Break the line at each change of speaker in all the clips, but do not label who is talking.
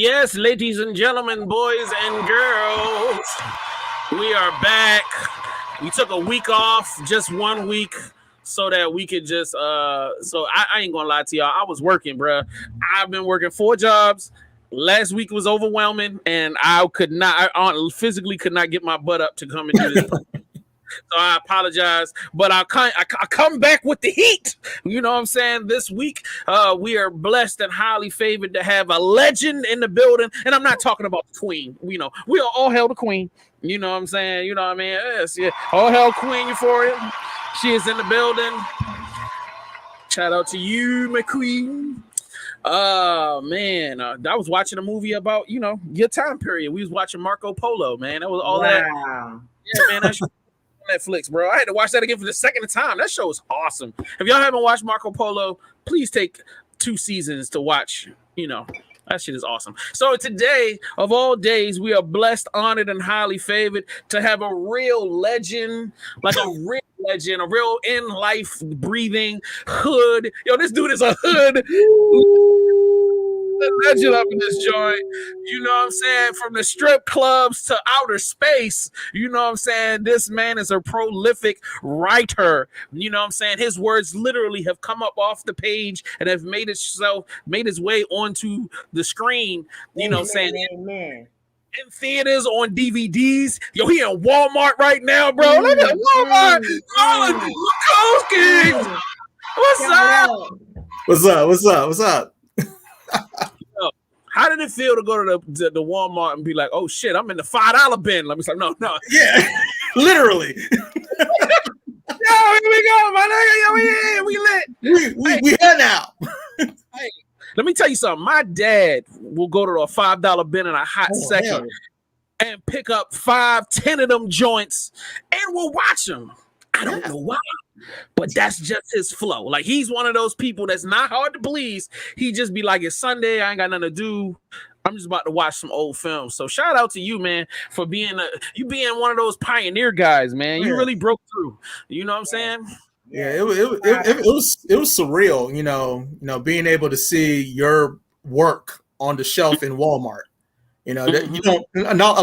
Yes, ladies and gentlemen, boys and girls, we are back. We took a week off, just 1 week, so that we could just I ain't gonna lie to y'all. I was working, bruh. I've been working 4 jobs. Last week was overwhelming, and I physically could not get my butt up to come and do this. So I apologize, but I come back with the heat. You know what I'm saying? This week, we are blessed and highly favored to have a legend in the building. And I'm not talking about the queen. We are all hail the queen. You know what I'm saying? You know what I mean? Yes, yeah. All hail Queen Euphoria. She is in the building. Shout out to you, my queen. Man, I was watching a movie about, your time period. We was watching Marco Polo, man. That was all that. Yeah, man, that's Netflix, bro. I had to watch that again for the second time. That show is awesome. If y'all haven't watched Marco Polo, please take 2 seasons to watch. That shit is awesome. So today, of all days, we are blessed, honored, and highly favored to have a real legend, a real in-life breathing hood. Yo, this dude is a hood. Legend up in this joint, you know what I'm saying? From the strip clubs to outer space, you know what I'm saying? This man is a prolific writer, you know what I'm saying? His words literally have come up off the page and have made his way onto the screen, you know what I'm saying?
Amen.
In theaters, on DVDs. Yo, he in Walmart right now, bro. Look at Walmart. Oh, Kings.
What's up?
How did it feel to go to the Walmart and be like, oh shit, I'm in the $5 bin? Let me say, no.
Yeah, literally.
Yo, here we go, my nigga. Yo, we lit.
We here now.
Hey, let me tell you something. My dad will go to a $5 bin in a hot second and pick up 5-10 of them joints and we'll watch them. I don't know why, but that's just his flow. Like, he's one of those people that's not hard to please. He just be like, it's Sunday, I ain't got nothing to do. I'm just about to watch some old films. So shout out to you, man, for being one of those pioneer guys, man. You really broke through. You know what I'm saying?
Yeah, it was surreal, being able to see your work on the shelf in Walmart. A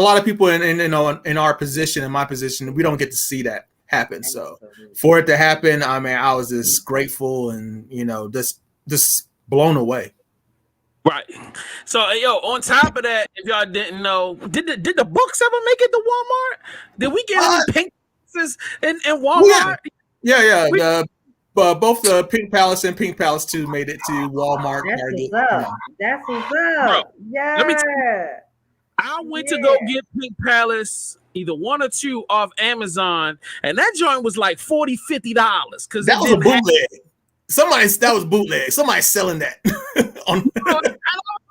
lot of people in our position, in my position, we don't get to see that happen. So for it to happen, I mean, I was just grateful and just blown away.
Right. So on top of that, if y'all didn't know, did the books ever make it to Walmart? Did we get any Pink Palaces in Walmart?
Yeah. Both the Pink Palace and Pink Palace 2 made it to Walmart.
That's what's up. Yeah.
Let me tell you, I went to go get Pink Palace, either 1 or 2 off Amazon, and that joint was like $40, $50 because
that was a bootleg. That was bootleg. Somebody's selling that.
I was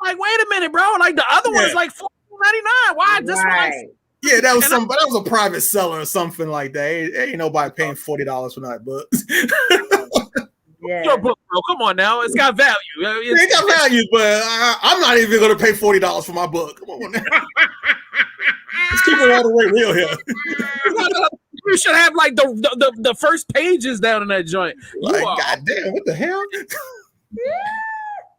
like, wait a minute, bro. Like the other one's like $4.99. Why this one?
Yeah, that was a private seller or something like that. Ain't nobody paying $40 for that book.
Your book, bro. Come on now. It's got value.
It got value, but I'm not even going to pay $40 for my book. Come on now. Let's keep it all the way real here.
You should have like the first pages down in that joint.
Like, goddamn, what the hell?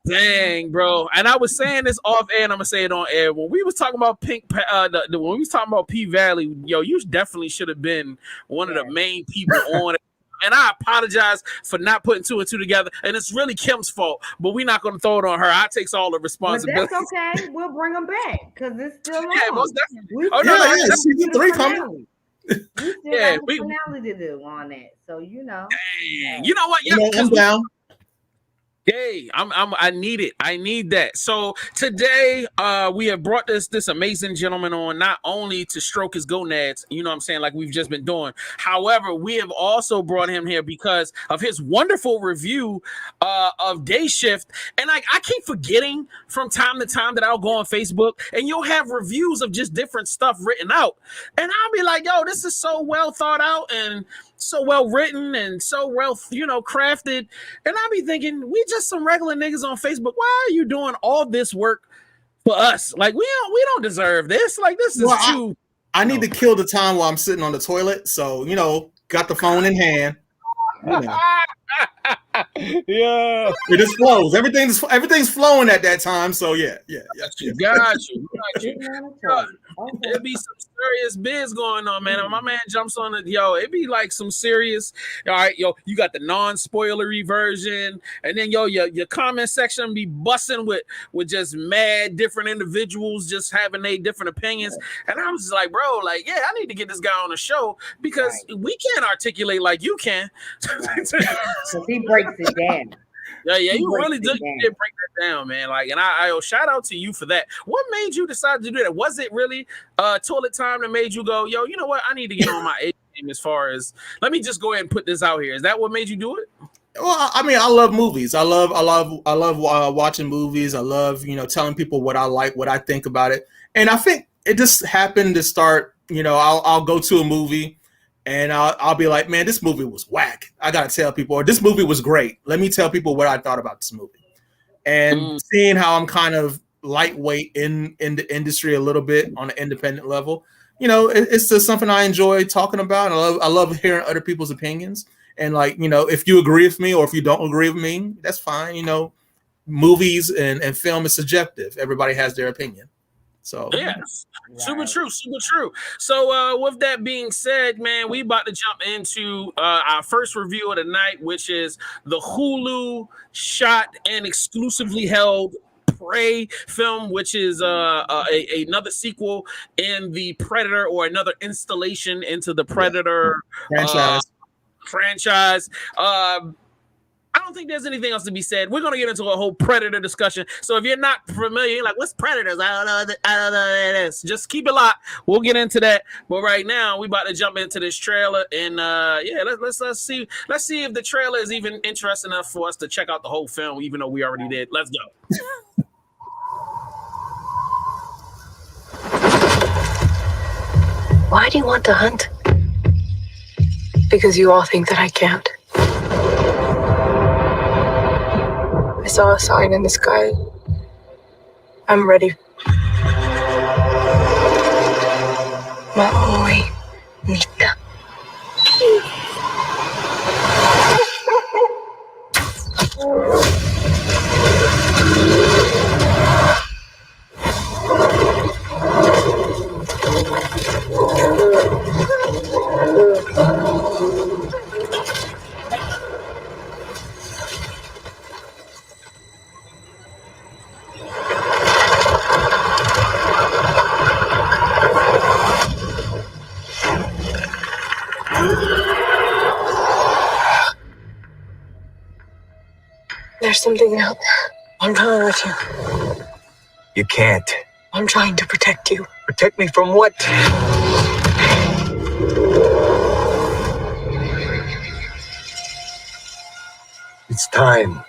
Dang, bro. And I was saying this off air, and I'm gonna say it on air. When we was talking about when we was talking about P Valley, yo, you definitely should have been one of the main people on it. And I apologize for not putting 2 and 2 together. And it's really Kim's fault, but we're not going to throw it on her. I takes all the responsibility.
But that's okay. We'll bring them back because it's still on.
Yeah, most definitely.
Season 3 coming.
We still have a finale to do on that. So,
Dang. You know what? Yeah,
I'm down.
Hey, I need it. I need that. So today, we have brought this amazing gentleman on, not only to stroke his gonads, you know what I'm saying, like we've just been doing. However, we have also brought him here because of his wonderful review of Day Shift. And I keep forgetting from time to time that I'll go on Facebook and you'll have reviews of just different stuff written out. And I'll be like, yo, this is so well thought out and so well written and so well, crafted. And I be thinking, we just some regular niggas on Facebook. Why are you doing all this work for us? Like, we don't deserve this. Like, this is too.
I need to kill the time while I'm sitting on the toilet. So, got the phone in hand.
Yeah.
It just flows. Everything's flowing at that time. So yeah.
Got you. It be some serious biz going on, man. And my man jumps on it, yo. It be like some serious. All right, yo. You got the non-spoilery version, and then your comment section be busting with just mad different individuals just having their different opinions. And I was just like, bro, like, yeah, I need to get this guy on the show because we can't articulate like you can.
So he breaks it down.
Yeah, you really did break that down, man. Like, and I shout out to you for that. What made you decide to do that? Was it really Toilet Time that made you go, yo, you know what? I need to get on my A game as far as, let me just go ahead and put this out here. Is that what made you do it?
Well, I mean, I love movies. I love watching movies. I love, telling people what I like, what I think about it. And I think it just happened to start, I'll go to a movie and I'll be like, man, this movie was whack. I got to tell people, or this movie was great. Let me tell people what I thought about this movie. And seeing how I'm kind of lightweight in the industry a little bit on an independent level, it's just something I enjoy talking about. And I love hearing other people's opinions. And like, if you agree with me or if you don't agree with me, that's fine. Movies and film is subjective. Everybody has their opinion. So
yes, super true. So with that being said, man, we about to jump into our first review of the night, which is the Hulu shot and exclusively held Prey film, which is another sequel in the Predator, or another installation into the Predator franchise. I don't think there's anything else to be said. We're going to get into a whole Predator discussion. So if you're not familiar, you're like, what's Predators? I don't know what it is. Just keep it locked. We'll get into that. But right now, we about to jump into this trailer. And let's see if the trailer is even interesting enough for us to check out the whole film, even though we already did. Let's go.
Why do you want to hunt? Because you all think that I can't. I saw a sign in the sky. I'm ready. Maui Mita. There's something out there. I'm trying to hurt you.
You can't.
I'm trying to protect you.
Protect me from what? It's time.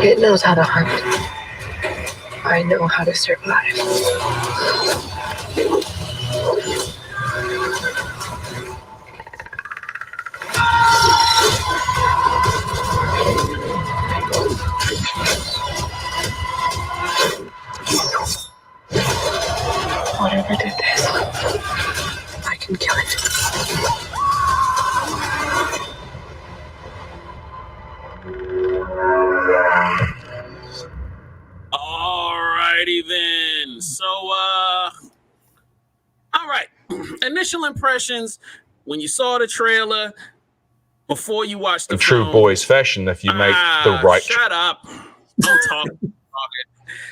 It knows how to hunt. I know how to survive. Whatever did this, I can kill it.
Alrighty then. So, all right. Initial impressions when you saw the trailer, before you watched the film.
True boys fashion, if you make the right.
Shut up. Don't talk.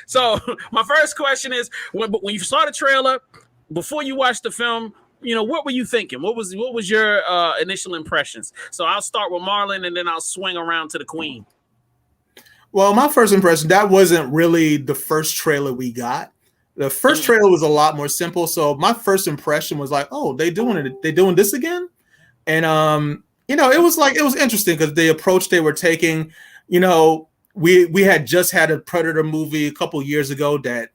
So, my first question is: when you saw the trailer, before you watched the film, what were you thinking? What was your initial impressions? So, I'll start with Marlon, and then I'll swing around to the Queen.
Well, my first impression, that wasn't really the first trailer we got. The first trailer was a lot more simple. So my first impression was like, oh, they doing this again? And it was interesting because the approach they were taking, you know, we had just had a Predator movie a couple years ago that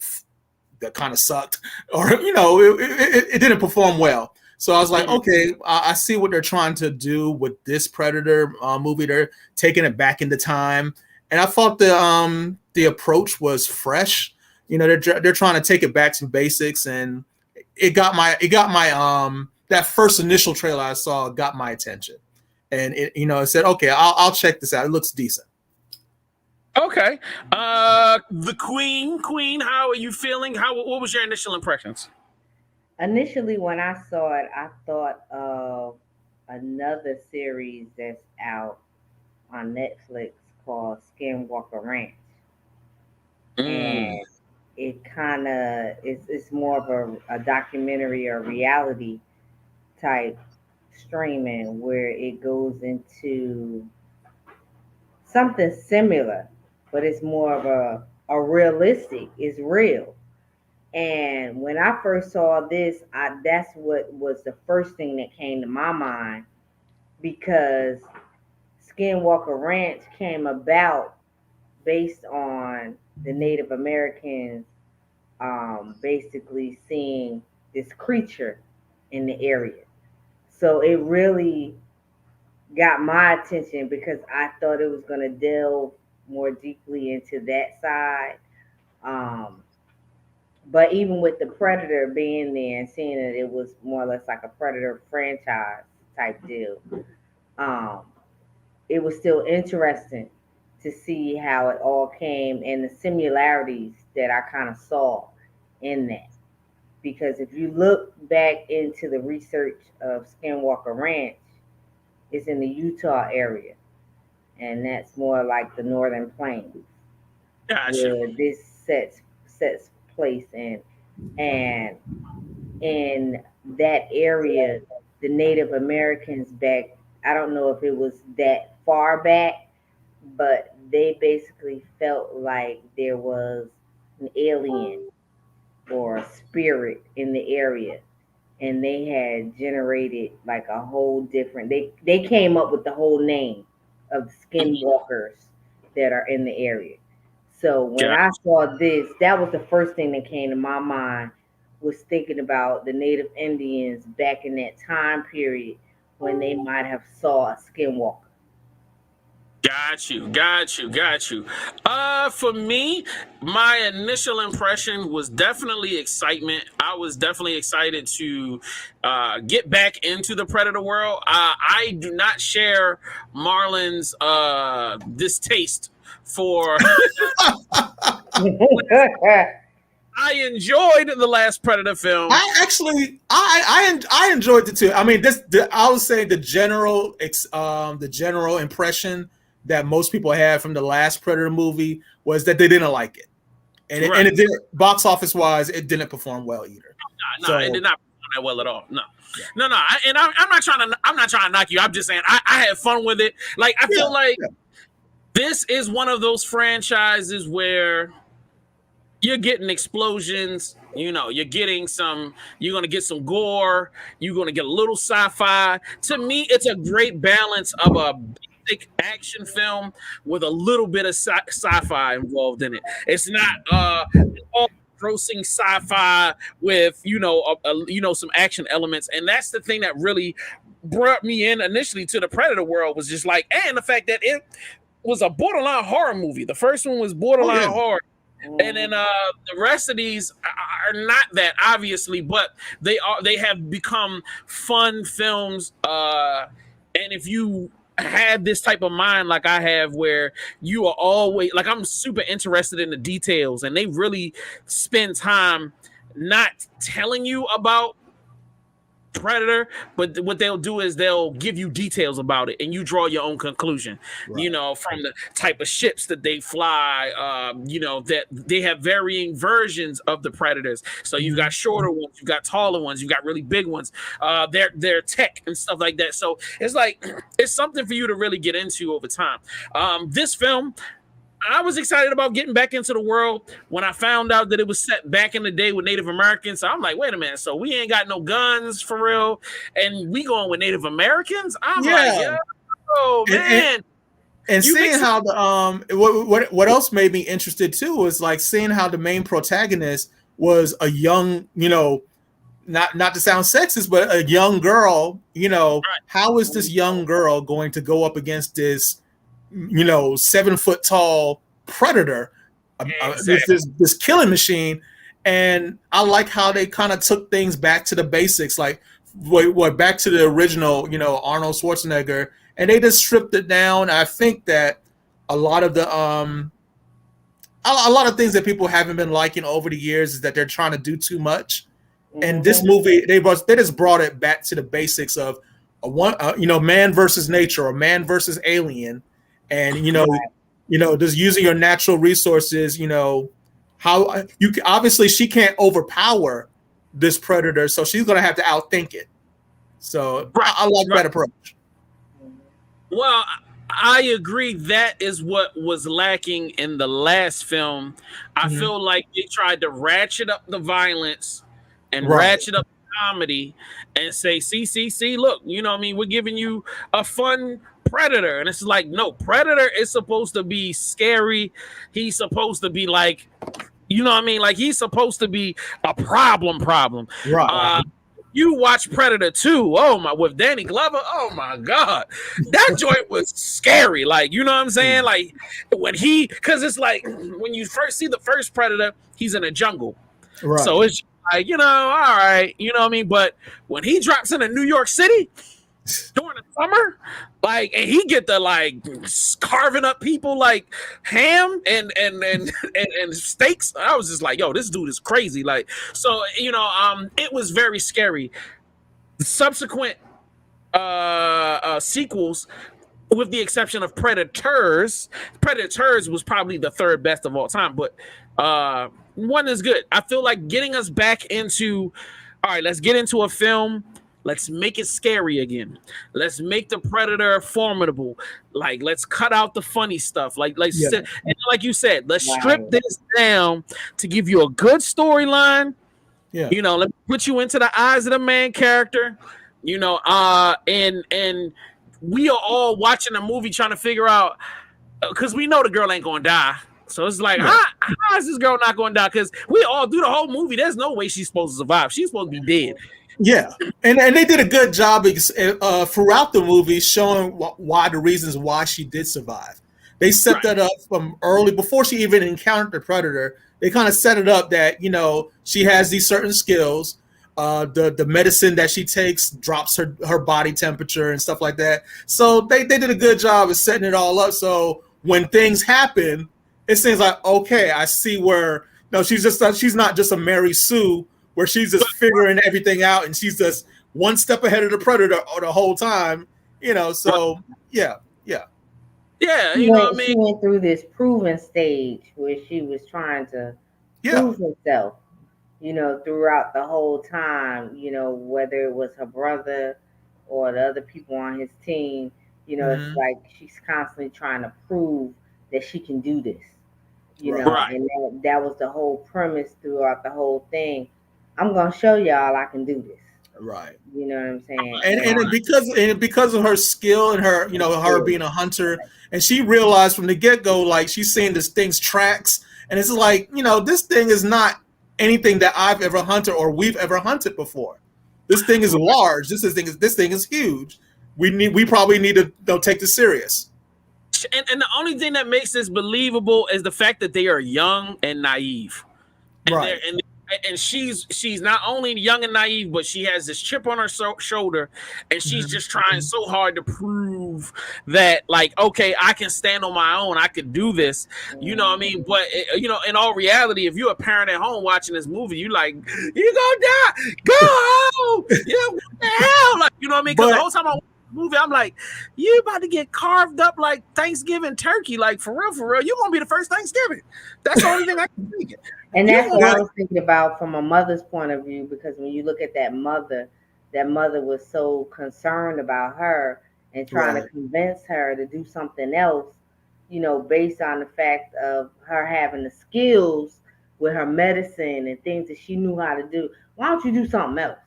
kind of sucked, or you know, it didn't perform well. So I was like, okay, I see what they're trying to do with this Predator movie. They're taking it back into time, and I thought the approach was fresh. You know, they're trying to take it back to basics, and it got my that first initial trailer I saw got my attention, and it said, okay, I'll check this out. It looks decent.
Okay, the Queen, how are you feeling? What was your initial impressions?
Initially, when I saw it, I thought of another series that's out on Netflix called Skinwalker Ranch, and it kind of it's more of a documentary or reality type streaming where it goes into something similar, but it's more of a realistic. It's real. And when I first saw this, that's what was the first thing that came to my mind, because Skinwalker Ranch came about based on the Native Americans basically seeing this creature in the area. So it really got my attention because I thought it was going to delve more deeply into that side. But even with the Predator being there and seeing that it was more or less like a Predator franchise type deal, it was still interesting to see how it all came and the similarities that I kind of saw in that. Because if you look back into the research of Skinwalker Ranch, it's in the Utah area, and that's more like the Northern Plains, where this sets place in. And in that area, the Native Americans back, I don't know if it was that far back, but they basically felt like there was an alien or a spirit in the area, and they had generated like a whole different, they came up with the whole name of the skinwalkers that are in the area. So when I saw this, that was the first thing that came to my mind, was thinking about the Native Indians back in that time period when they might have saw a skinwalker.
Got you. For me, my initial impression was definitely excitement. I was definitely excited to get back into the Predator world. I do not share Marlon's distaste for. I enjoyed the last Predator film.
I enjoyed it too. I mean, I would say the general impression that most people had from the last Predator movie was that they didn't like it, and it didn't, box office wise, it didn't perform well either.
No, it did not perform that well at all. No. I'm not trying to knock you. I'm just saying I had fun with it. Like I feel like this is one of those franchises where you're getting explosions, you're going to get some gore, you're going to get a little sci-fi. To me, it's a great balance of a basic action film with a little bit of sci-fi involved in it. It's not all grossing sci-fi with, some action elements. And that's the thing that really brought me in initially to the Predator world, was just like, and the fact that it was a borderline horror movie. The first one was borderline horror. And then the rest of these are not that, obviously, but they have become fun films. And if you had this type of mind like I have, where you are always like, I'm super interested in the details, and they really spend time not telling you about Predator, but what they'll do is they'll give you details about it, and you draw your own conclusion. Right. From the type of ships that they fly, that they have varying versions of the Predators. So you've got shorter ones, you've got taller ones, you've got really big ones, their tech and stuff like that. So it's like, it's something for you to really get into over time. This film, I was excited about getting back into the world when I found out that it was set back in the day with Native Americans. So I'm like, wait a minute. So we ain't got no guns for real, and we going with Native Americans? I'm like, oh man.
And seeing how the what else made me interested too was like seeing how the main protagonist was a young, not to sound sexist, but a young girl. How is this young girl going to go up against this, 7-foot tall predator, this killing machine? And I like how they kind of took things back to the basics, like back to the original, Arnold Schwarzenegger, and they just stripped it down. I think that a lot of the a lot of things that people haven't been liking over the years is that they're trying to do too much. And this movie, they just brought it back to the basics of man versus nature, or man versus alien, and just using your natural resources. How you obviously she can't overpower this predator, so she's gonna have to outthink it. So I like that approach.
Well, I agree. That is what was lacking in the last film. I feel like they tried to ratchet up the violence and ratchet up the comedy and say, see, look, we're giving you a fun predator. And it's like, no, Predator is supposed to be scary. He's supposed to be like, like he's supposed to be a problem. Right. You watch Predator 2, with Danny Glover, oh my God, that joint was scary. Like, you know what I'm saying? Like because it's like when you first see the first Predator, he's in a jungle. Right. So it's like, all right, you know what I mean? But when he drops into New York City during the summer, like, and he get the like carving up people like ham and steaks, I was just like, yo, this dude is crazy. Like, so it was very scary. Subsequent sequels, with the exception of Predators was probably the third best of all time, but one is good. I feel like getting us back into, all right, let's get into a film. Let's make it scary again. Let's make the Predator formidable. Like, let's cut out the funny stuff. And like you said, let's strip this down to give you a good storyline. Yeah. Let me put you into the eyes of the main character. And we are all watching a movie trying to figure out, because we know the girl ain't gonna die. So it's like, how is this girl not gonna die? Because we all do the whole movie. There's no way she's supposed to survive. She's supposed to be dead.
Yeah, and they did a good job throughout the movie showing why the reasons why she did survive. They set that up from early, before she even encountered the predator. They kind of set it up that she has these certain skills. The medicine that she takes drops her body temperature and stuff like that. So they did a good job of setting it all up. So when things happen, it seems like, okay, I see where she's not just a Mary Sue, where she's just figuring everything out and she's just one step ahead of the predator the whole time, so yeah.
She went through this proving stage where she was trying to prove herself, throughout the whole time, whether it was her brother or the other people on his team, it's like she's constantly trying to prove that she can do this, and that was the whole premise throughout the whole thing. I'm gonna show y'all I can do this.
Right.
You know what I'm saying?
And because of her skill and her, her being a hunter, and she realized from the get-go, like, she's seeing this thing's tracks, and it's like, this thing is not anything that I've ever hunted or we've ever hunted before. This thing is large. This thing is huge. We probably need to take this serious.
And the only thing that makes this believable is the fact that they are young and naive. Right. And she's not only young and naive, but she has this chip on her shoulder, and she's just trying so hard to prove that, like, okay, I can stand on my own. I can do this. You know what I mean? But in all reality, if you're a parent at home watching this movie, you like, you're gonna die. Go home. What the hell? Like, you know what I mean? Because the whole time I watch the movie, I'm like, you about to get carved up like Thanksgiving turkey. Like, for real, you're gonna be the first Thanksgiving. That's the only thing I can think of.
And that's what I was thinking about from a mother's point of view, because when you look at that mother was so concerned about her and trying to convince her to do something else, based on the fact of her having the skills with her medicine and things that she knew how to do. Why don't you do something else?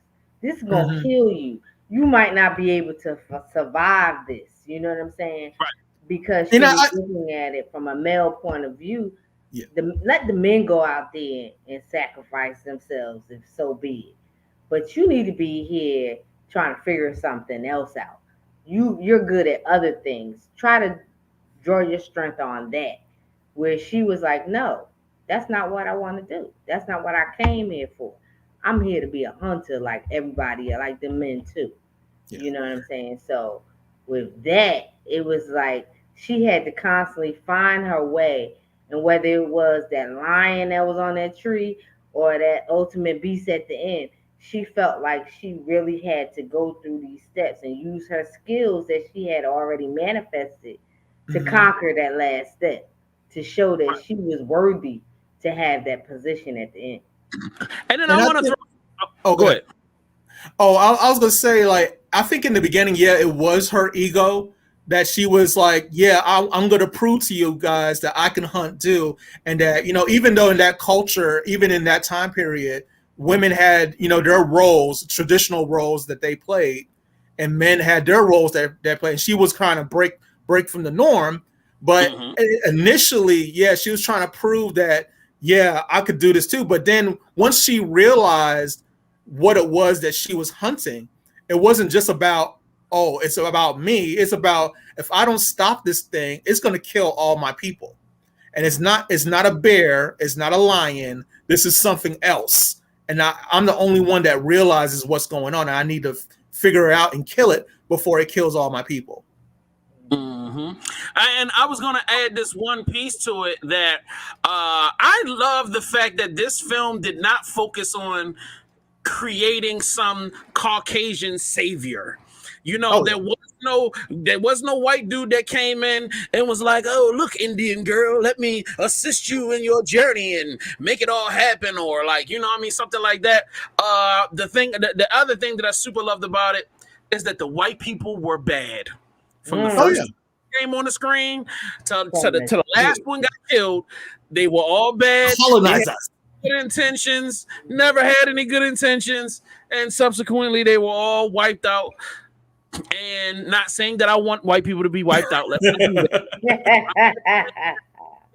This is going to kill you. You might not be able to survive this. You know what I'm saying?
Right.
because she was looking at it from a male point of view.
Yeah.
Let the men go out there and sacrifice themselves, if so be it. But you need to be here trying to figure something else out. You're good at other things. Try to draw your strength on that. Where she was like, no, that's not what I want to do. That's not what I came here for. I'm here to be a hunter like everybody, like the men too.
Yeah.
You know what I'm saying? So with that, it was like she had to constantly find her way. And whether it was that lion that was on that tree or that ultimate beast at the end, she felt like she really had to go through these steps and use her skills that she had already manifested to conquer that last step, to show that she was worthy to have that position at the end.
And then I want to throw.
Oh, go ahead. Oh, I was gonna say, like, I think in the beginning, yeah, it was her ego that she was like, yeah, I'm gonna prove to you guys that I can hunt too, and that, you know, even though in that culture, even in that time period, women had, you know, their roles, traditional roles that they played, and men had their roles that played. And she was kind of break from the norm, but initially, yeah, she was trying to prove that, yeah, I could do this too. But then once she realized what it was that she was hunting, it wasn't just about, oh, it's about me. It's about, if I don't stop this thing, it's going to kill all my people. And it's not a bear, it's not a lion. This is something else. And I'm the only one that realizes what's going on. And I need to figure it out and kill it before it kills all my people.
And I was going to add this one piece to it, that I love the fact that this film did not focus on creating some Caucasian savior. You know, there was no white dude that came in and was like, oh, look, Indian girl, let me assist you in your journey and make it all happen, or like, you know what I mean, something like that. The other thing that I super loved about it is that the white people were bad. From the first game on the screen to the last one got killed, they were all bad.
Colonize us.
Good intentions, never had any good intentions, and subsequently they were all wiped out. And not saying that I want white people to be wiped out. Let's not do that.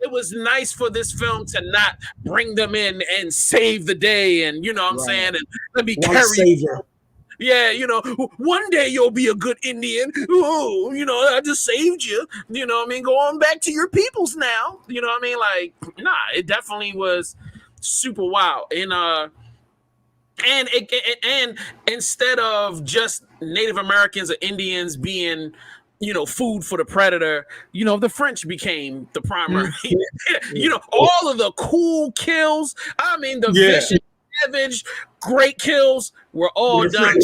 It was nice for this film to not bring them in and save the day, and you know what I'm saying, and let me carry
savior.
Yeah, you know, one day you'll be a good Indian. Oh, you know, I just saved you. You know what I mean? Go on back to your peoples now. You know what I mean? Like, nah, it definitely was super wild. And instead of just Native Americans or Indians being, you know, food for the predator, you know, the French became the primary. You know, all of the cool kills, I mean, the vicious, savage, great kills were all done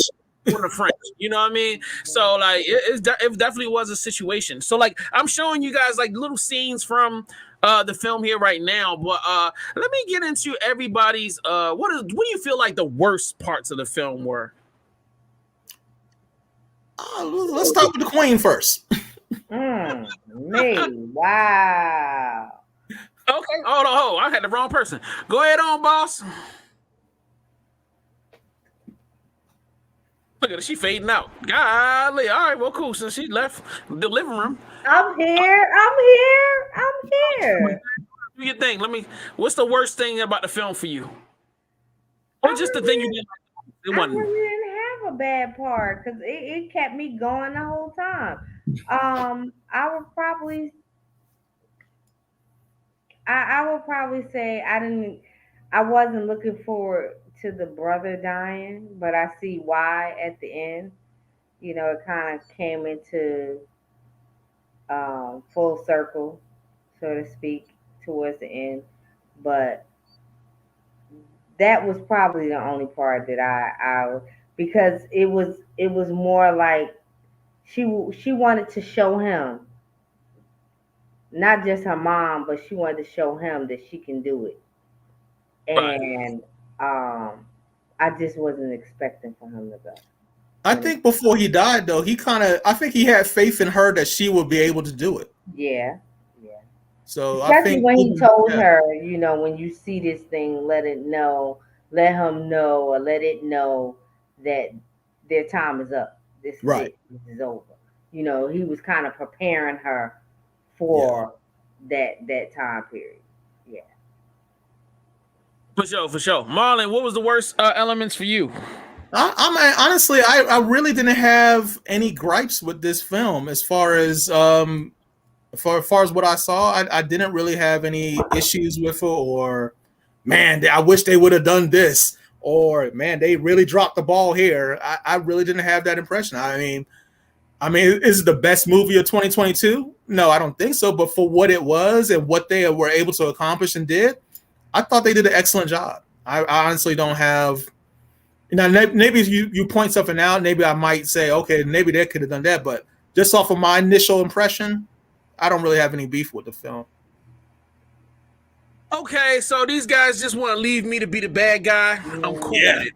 for the French. You know what I mean? So, like, it definitely was a situation. So, like, I'm showing you guys, like, little scenes from the film here right now, but let me get into everybody's what do you feel like the worst parts of the film were?
Let's start with the Queen first.
Me, wow.
Okay, hold on, I had the wrong person. Go ahead on, boss. Look at her, she fading out. Golly, all right, well, cool. Since she left the living room,
I'm here.
Do you think? What's the worst thing about the film for you? Or just the thing you didn't like?
I really didn't have a bad part because it kept me going the whole time. I would probably say I wasn't looking forward to the brother dying, but I see why at the end. You know, it kind of came into full circle, so to speak, towards the end. But that was probably the only part that I because it was more like she wanted to show him, not just her mom, but she wanted to show him that she can do it. And I just wasn't expecting for him to go.
I think before he died, though, I think he had faith in her that she would be able to do it.
Yeah.
So
especially
I think
when he told her, you know, when you see this thing, let him know, or let it know that their time is up. This is it. This is over. You know, he was kind of preparing her for that time period. Yeah.
For sure. Marlon, what was the worst elements for you?
Honestly, I really didn't have any gripes with this film as far as what I saw. I didn't really have any issues with it, or man, I wish they would have done this, or man, they really dropped the ball here. I really didn't have that impression. I mean, is it the best movie of 2022? No, I don't think so. But for what it was and what they were able to accomplish and did, I thought they did an excellent job. I honestly don't have. Maybe if you point something out, maybe I might say, okay, maybe they could have done that. But just off of my initial impression, I don't really have any beef with the film.
Okay, so these guys just want to leave me to be the bad guy. I'm cool with it.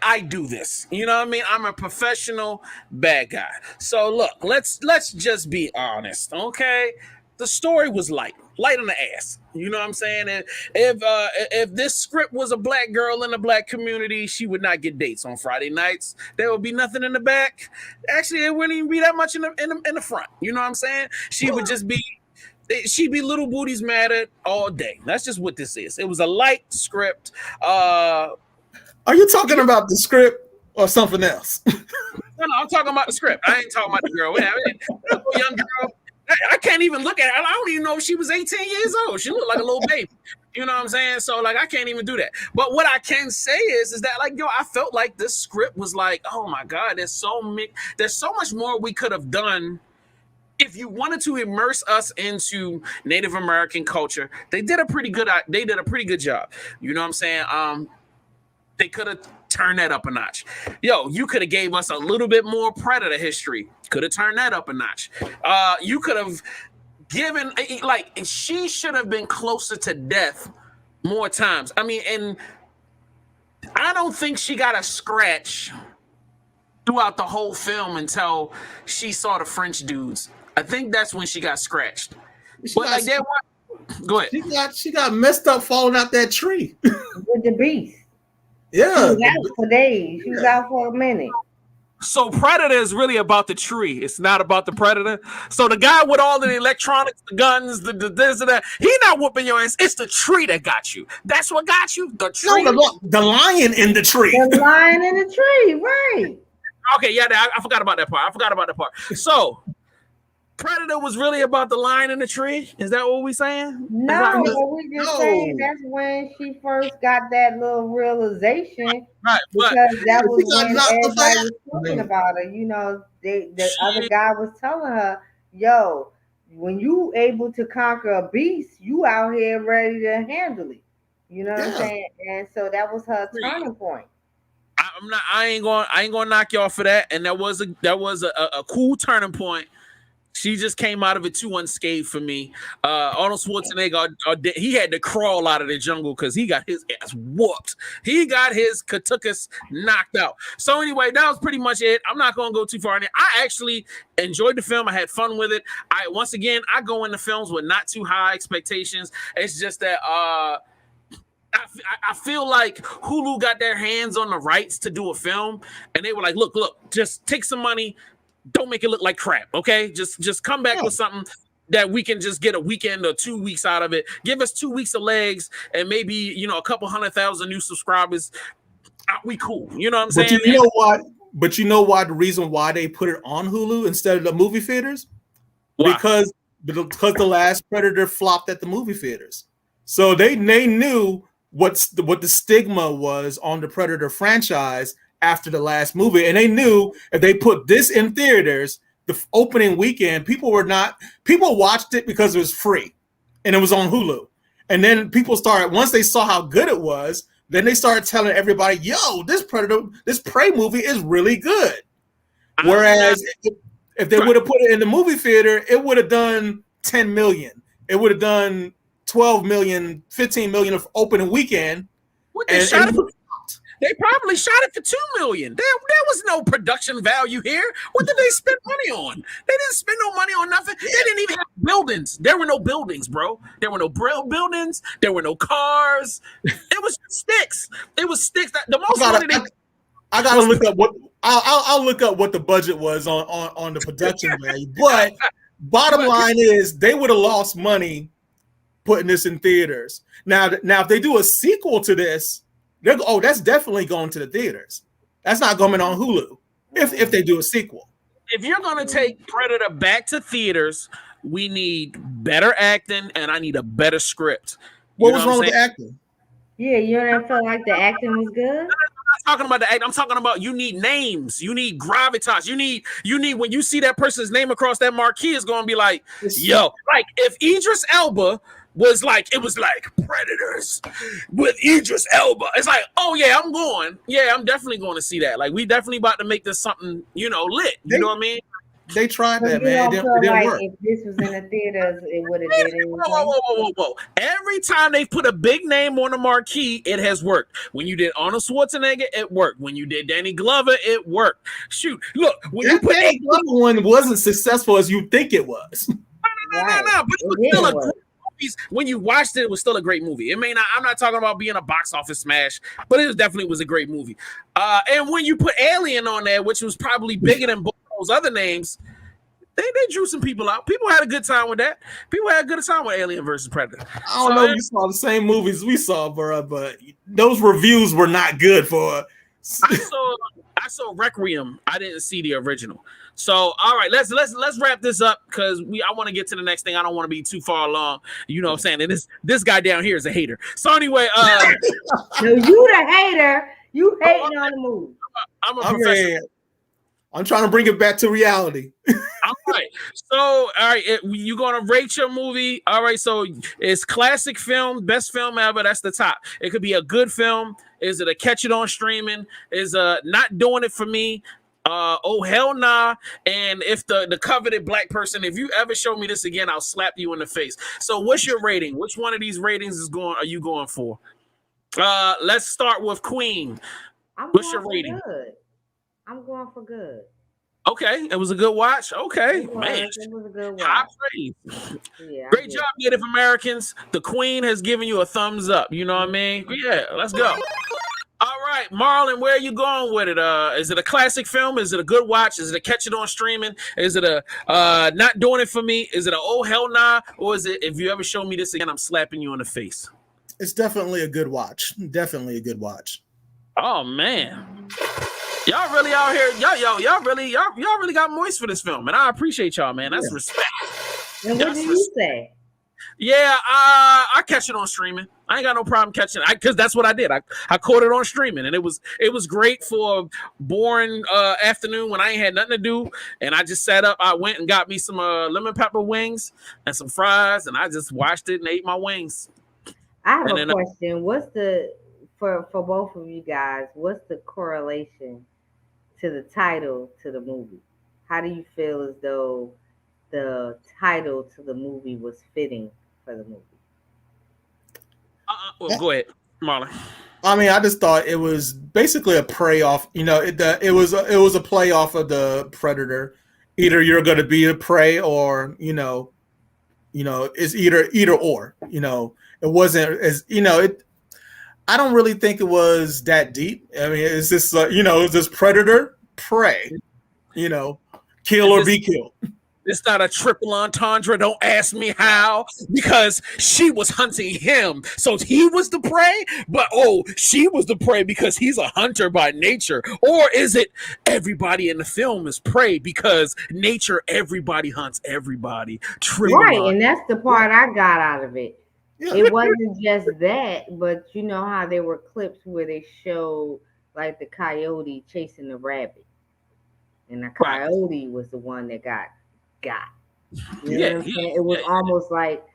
I do this. You know what I mean? I'm a professional bad guy. So look, let's just be honest, okay? The story was light on the ass. You know what I'm saying? If this script was a black girl in the black community, she would not get dates on Friday nights. There would be nothing in the back. Actually, it wouldn't even be that much in the front. You know what I'm saying? She'd be little booties mattered all day. That's just what this is. It was a light script.
Are you talking about the script or something else?
No, I'm talking about the script. I ain't talking about the girl. Young girl. I can't even look at her. I don't even know if she was 18 years old. She looked like a little baby. You know what I'm saying? So like, I can't even do that. But what I can say is that like, I felt like this script was like, oh my God, there's so much more we could have done. If you wanted to immerse us into Native American culture, they did a pretty good job. You know what I'm saying? They could have turned that up a notch. You could have gave us a little bit more Predator history. Could have turned that up a notch. You could have given, like, she should have been closer to death more times. I mean, and I don't think she got a scratch throughout the whole film until she saw the French dudes. I think that's when she got scratched. Go ahead.
She got messed up falling out that tree
with the beast.
Yeah,
she was out for days. She was out for a minute.
So Predator is really about the tree. It's not about the predator. So the guy with all the electronics, the guns, the this and that, he not whooping your ass. It's the tree that got you. That's what got you. The tree.
No, the lion in the tree.
The lion in the tree, right?
Okay, yeah, I forgot about that part. So Predator was really about the lion in the tree. Is that what we saying?
No, we just saying that's when she first got that little realization.
Right,
because that was when everybody was talking about her. You know, the other guy was telling her, "Yo, when you able to conquer a beast, you out here ready to handle it." You know what I'm saying? And so that was her turning point.
I ain't gonna knock y'all for that. And that was a cool turning point. She just came out of it too unscathed for me. Arnold Schwarzenegger, he had to crawl out of the jungle because he got his ass whooped. He got his Katukas knocked out. So anyway, that was pretty much it. I'm not going to go too far in it. I actually enjoyed the film. I had fun with it. I go into films with not too high expectations. It's just that I feel like Hulu got their hands on the rights to do a film, and they were like, look, just take some money. Don't make it look like crap, okay? Just come back with something that we can just get a weekend or 2 weeks out of it. Give us 2 weeks of legs and maybe, a couple 100,000 new subscribers. We cool. You know what I'm saying?
You know what? But you know why the reason why they put it on Hulu instead of the movie theaters? Why? Because the last Predator flopped at the movie theaters. So they knew what the stigma was on the Predator franchise after the last movie, and they knew if they put this in theaters, the opening weekend, people watched it because it was free and it was on Hulu. And then people started, once they saw how good it was, then they started telling everybody, yo, this Prey movie is really good. Whereas if they would have put it in the movie theater, it would have done 10 million. It would have done 12 million, 15 million of opening weekend.
They probably shot it for $2 million. There was no production value here. What did they spend money on? They didn't spend no money on nothing. They didn't even have buildings. There were no buildings, bro. There were no buildings. There were no cars. It was sticks. It was sticks. The most money
I gotta look up what I'll look up what the budget was on the production value. But Bottom line is they would have lost money putting this in theaters. Now if they do a sequel to this, that's definitely going to the theaters. That's not going on Hulu if they do a sequel.
If you're going to take Predator back to theaters, we need better acting and I need a better script.
What was wrong with the acting?
Yeah, you don't feel like the acting was good?
I'm talking about the act. I'm talking about you need names. You need gravitas. You need when you see that person's name across that marquee, it's going to be like, yo, like if Idris Elba was like, it was like Predators with Idris Elba. It's like, oh yeah, I'm going. Yeah, I'm definitely going to see that. Like we definitely about to make this something, lit. You know what I mean?
They tried that, man. It didn't work.
If this was in the theaters, it would have did anything.
Whoa. Every time they put a big name on the marquee, it has worked. When you did Arnold Schwarzenegger, it worked. When you did Danny Glover, it worked. Shoot, look, when you put
Danny Glover one wasn't successful as you think it was.
No, but it was still a great movie. When you watched it, it was still a great movie. It may not, I'm not talking about being a box office smash, but it definitely was a great movie. And when you put Alien on there, which was probably bigger than both those other names, they drew some people out. People had a good time with that. People had a good time with Alien versus Predator.
I don't know if you saw the same movies we saw, bro, but those reviews were not good for.
I saw Requiem. I didn't see the original. So all right, let's wrap this up because I want to get to the next thing. I don't want to be too far along. You know what I'm saying? And this guy down here is a hater. So anyway,
no, you the hater. You hating on the movie.
I'm a professional.
I'm trying to bring it back to reality.
All right. So, all right, you're going to rate your movie. All right. So it's classic film, best film ever. That's the top. It could be a good film. Is it a catch it on streaming? Is not doing it for me? Oh hell nah. And if the coveted black person, if you ever show me this again, I'll slap you in the face. So what's your rating? Which one of these ratings are you going for? Let's start with Queen. What's your rating?
Good. I'm going for good.
Okay, it was a good watch. Okay,
it was a good watch.
High praise. Yeah, great job, Native Americans. The Queen has given you a thumbs up. You know what I mean? Yeah, let's go. All right, Marlon, where are you going with it? Is it a classic film? Is it a good watch? Is it a catch it on streaming? Is it a not doing it for me? Is it a oh hell nah? Or is it if you ever show me this again, I'm slapping you in the face?
It's definitely a good watch. Definitely a good watch.
Oh man. Y'all really out here, y'all really got moist for this film, and I appreciate y'all, man. That's respect.
And what did you say?
Yeah, I catch it on streaming. I ain't got no problem catching it because that's what I did. I caught it on streaming, and it was great for a boring afternoon when I ain't had nothing to do, and I just sat up. I went and got me some lemon pepper wings and some fries, and I just watched it and ate my wings.
I have a question. What's for both of you guys? What's the correlation to the title to the movie? How do you feel as though the title to the movie was fitting for the movie?
Well, go ahead, Marlon.
I mean, I just thought it was basically a prey off. You know, it was a play off of the Predator. Either you're going to be a prey, or it's either or. You know, it wasn't as I don't really think it was that deep. I mean, it's just it's this predator, prey, kill or be killed.
It's not a triple entendre. Don't ask me how, because she was hunting him. So he was the prey, but she was the prey because he's a hunter by nature. Or is it everybody in the film is prey because nature, everybody hunts everybody.
Right, and that's the part I got out of it. It wasn't just that, but you know how there were clips where they showed like the coyote chasing the rabbit, and the coyote was the one that got. You know what I'm saying? It was almost like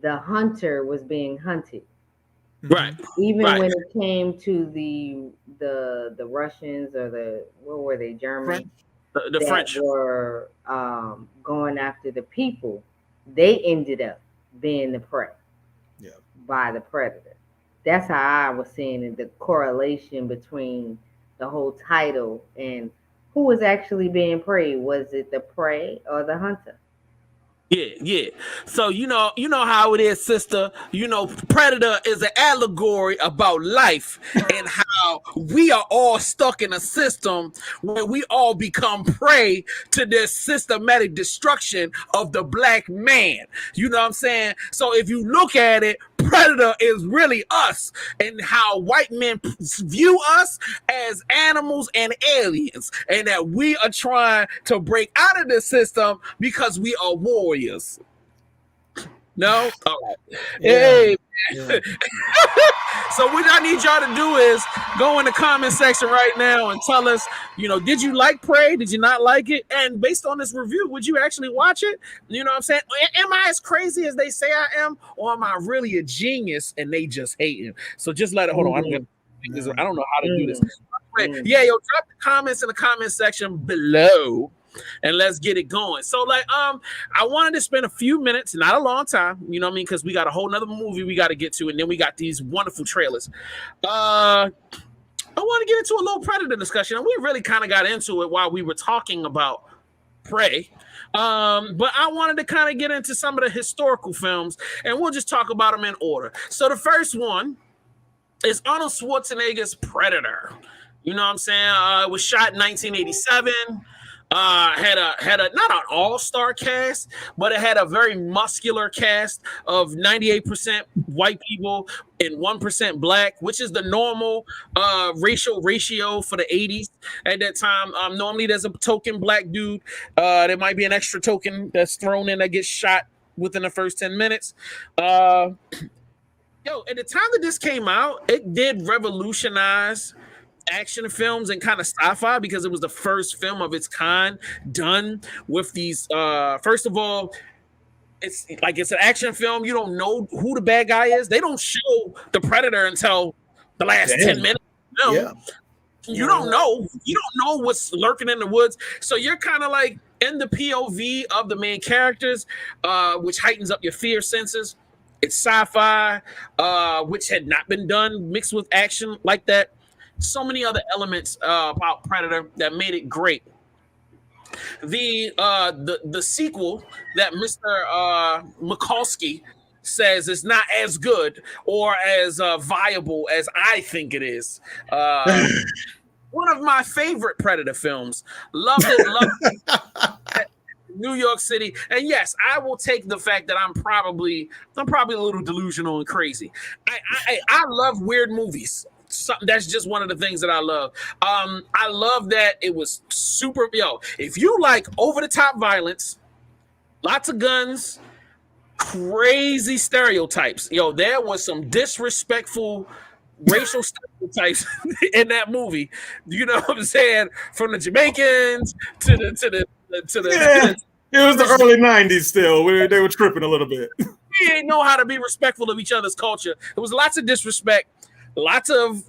the hunter was being hunted.
Right.
Even when it came to the Russians or what were they, German?
The French
were going after the people. They ended up being the prey. By the predator. That's how I was seeing it, the correlation between the whole title and who was actually being prey. Was it the prey or the hunter?
Yeah. So you know how it is, sister. Predator is an allegory about life and how we are all stuck in a system where we all become prey to this systematic destruction of the black man. You know what I'm saying? So if you look at it, Predator is really us and how white men view us as animals and aliens, and that we are trying to break out of the system because we are warriors. No? All right. Hey.
Yeah.
So what I need y'all to do is go in the comment section right now and tell us, did you like Prey? Did you not like it? And based on this review, would you actually watch it? You know what I'm saying? Am I as crazy as they say I am? Or am I really a genius and they just hate him? So just let it, hold on. I don't know how to do this. Yeah, drop the comments in the comment section below. And let's get it going. So, I wanted to spend a few minutes, not a long time, you know what I mean? Because we got a whole nother movie we got to get to, and then we got these wonderful trailers. I want to get into a little Predator discussion, and we really kind of got into it while we were talking about Prey. But I wanted to kind of get into some of the historical films, and we'll just talk about them in order. So the first one is Arnold Schwarzenegger's Predator. You know what I'm saying? It was shot in 1987. Had a not an all-star cast, but it had a very muscular cast of 98% white people and 1% black, which is the normal racial ratio for the 80s at that time. Normally there's a token black dude. There might be an extra token that's thrown in that gets shot within the first 10 minutes. At the time that this came out, it did revolutionize action films and kind of sci-fi because it was the first film of its kind done with these first of all, it's an action film. You don't know who the bad guy is. They don't show the Predator until the last 10 minutes.
Yeah.
You don't know what's lurking in the woods, so you're kind of like in the POV of the main characters, which heightens up your fear senses. It's sci-fi, which had not been done mixed with action like that. So many other elements about Predator that made it great. The sequel that Mr. Mikulski says is not as good or as viable as I think it is. One of my favorite Predator films. Loved it. New York City, and yes, I will take the fact that I'm probably a little delusional and crazy. I love weird movies. That's just one of the things that I love. I love that it was super. If you like over the top violence, lots of guns, crazy stereotypes. There was some disrespectful racial stereotypes in that movie. You know what I'm saying? From the Jamaicans to the.
It was the early 90s still. They were tripping a little bit.
We didn't know how to be respectful of each other's culture. There was lots of disrespect. Lots of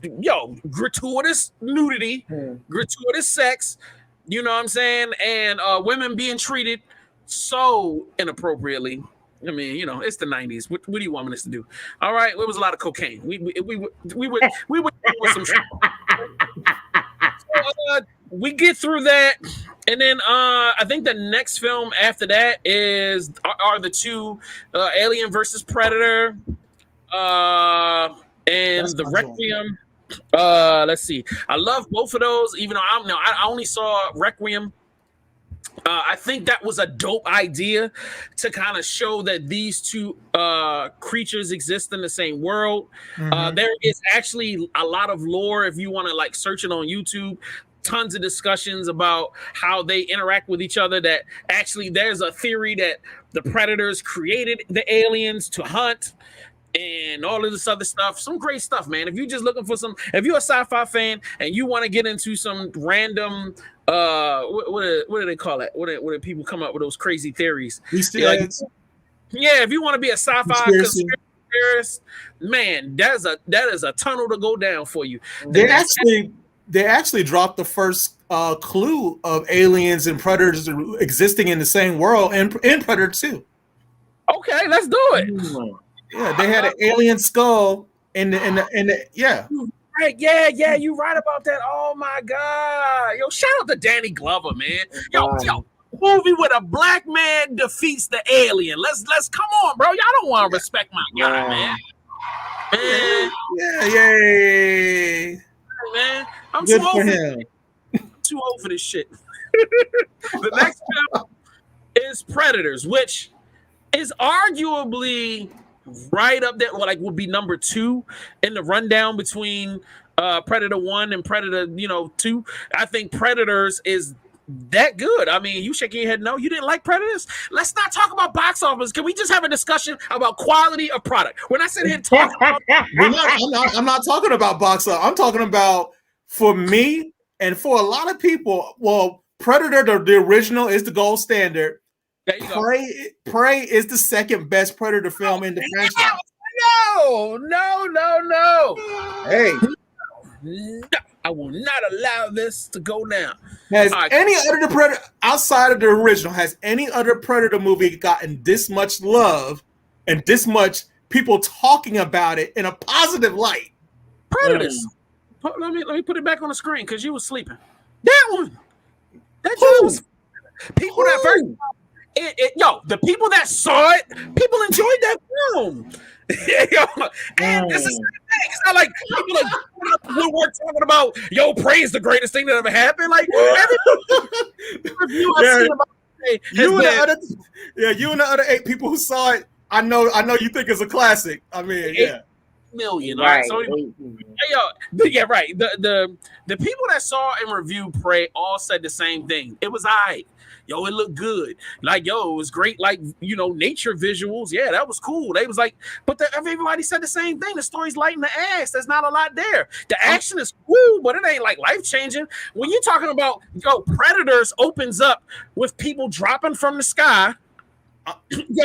gratuitous nudity, gratuitous sex, you know what I'm saying, and women being treated so inappropriately. I mean, it's the 90s. What do you want us to do? All right, there was a lot of cocaine. We would with some shit. So, we get through that, and then I think the next film after that are the two Alien versus Predator. And the Requiem. Let's see. I love both of those, even though I only saw Requiem. I think that was a dope idea to kind of show that these two creatures exist in the same world. Mm-hmm. There is actually a lot of lore if you want to search it on YouTube. Tons of discussions about how they interact with each other. That actually there's a theory that the Predators created the aliens to hunt. And all of this other stuff, some great stuff, man. If you're just looking for if you're a sci-fi fan and you want to get into some random, what do they call it? What do people come up with those crazy theories? If you want to be a sci-fi conspiracy theorist, man, that is a tunnel to go down for you.
They actually dropped the first clue of aliens and predators existing in the same world in Predator 2.
Okay, let's do it.
Yeah, they had an alien skull in the yeah.
Right, yeah, you right about that. Oh my god. Shout out to Danny Glover, man. movie where a black man defeats the alien. Let's come on, bro. Y'all don't want to respect my guy, man. Man,
yeah, yay,
man. I'm
good
too
for
old for
him.
too old for this shit. The next film is Predators, which is arguably right up there, like would be number 2 in the rundown between Predator 1 and Predator, 2. I think Predators is that good. I mean, you shaking your head no, you didn't like Predators? Let's not talk about box office. Can we just have a discussion about quality of product? We're not sitting here talking about
I'm not talking about box office. I'm talking about, for me and for a lot of people, well, Predator, the original, is the gold standard. Prey is the second best Predator film in the franchise.
No.
Hey,
No, I will not allow this to go down.
Has any other Predator outside of the original? Has any other Predator movie gotten this much love and this much people talking about it in a positive light?
Predators. Let me put it back on the screen because you was sleeping. That one. That was people that first. The people that saw it, people enjoyed that film. And this is the thing. It's not like people when we're talking about Prey is the greatest thing that ever happened. Like every review I've seen about Prey
you and the other 8 people who saw it, I know you think it's a classic. I mean,
8 million,
right?
So, right. The people that saw and reviewed Prey all said the same thing. It was alright. It looked good. Like, it was great. Like, nature visuals. Yeah, that was cool. They was like, but everybody said the same thing. The story's light in the ass. There's not a lot there. The action is cool, but it ain't like life changing. When you're talking about, Predators opens up with people dropping from the sky,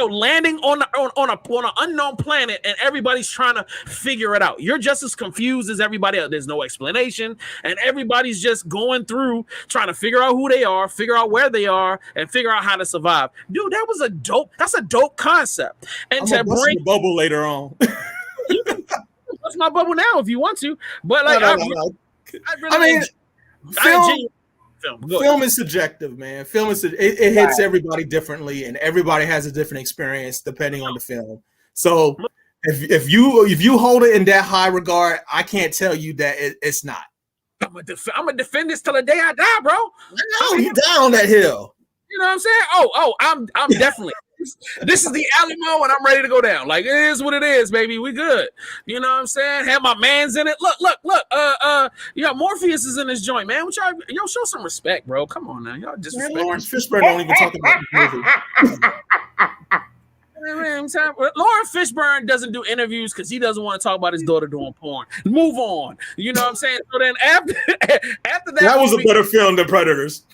landing on an unknown planet, and everybody's trying to figure it out. You're just as confused as everybody else. There's no explanation, and everybody's just going through trying to figure out who they are, figure out where they are, and figure out how to survive. Dude, that's a dope concept. And
I'm
to bring
the bubble later on.
That's my bubble now if you want to, but like
film is subjective, man. Film is it hits everybody differently, and everybody has a different experience depending on the film. So if you hold it in that high regard, I can't tell you that it's not.
I'm gonna defend this till the day I die, bro.
I know you down that hill.
You know what I'm saying? I'm definitely. This is the Alamo, and I'm ready to go down. Like, it is what it is, baby. We good. You know what I'm saying? Have my mans in it. Look. Morpheus is in this joint, man. Y'all show some respect, bro. Come on now, y'all just.
Lawrence Fishburne don't even talk about the movie.
Lawrence Fishburne doesn't do interviews because he doesn't want to talk about his daughter doing porn. Move on. You know what I'm saying? So then after that
was a better film than Predators.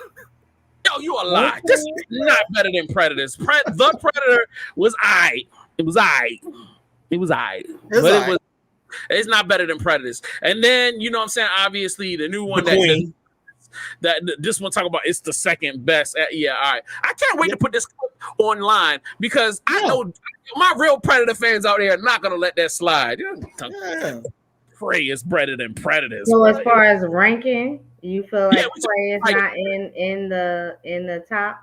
You a lie. This is not better than Predators. The Predator was aight. It was aight. It's not better than Predators. And then, you know what I'm saying? Obviously, the new one that this one talk about, it's the second best. All right. I can't wait to put this clip online because I know my real Predator fans out there are not going to let that slide. Prey is better than Predators.
So as far as ranking, you feel like Prey is not in the top?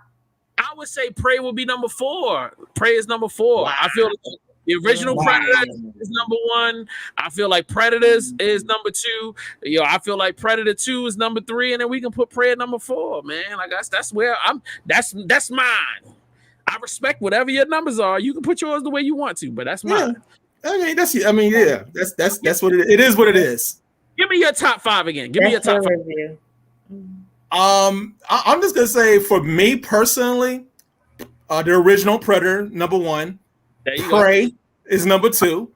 I would say Prey will be number 4. Prey is number 4. Wow. I feel like the original Predators is number 1. I feel like Predators is number 2. I feel like Predator 2 is number 3, and then we can put Prey at number 4, man. Like that's where I'm. That's mine. I respect whatever your numbers are. You can put yours the way you want to, but that's mine.
That's what it is. What it is.
Give me your top 5 again. Give me your top 5.
I'm just gonna say, for me personally, the original Predator, number 1. Prey is number 2,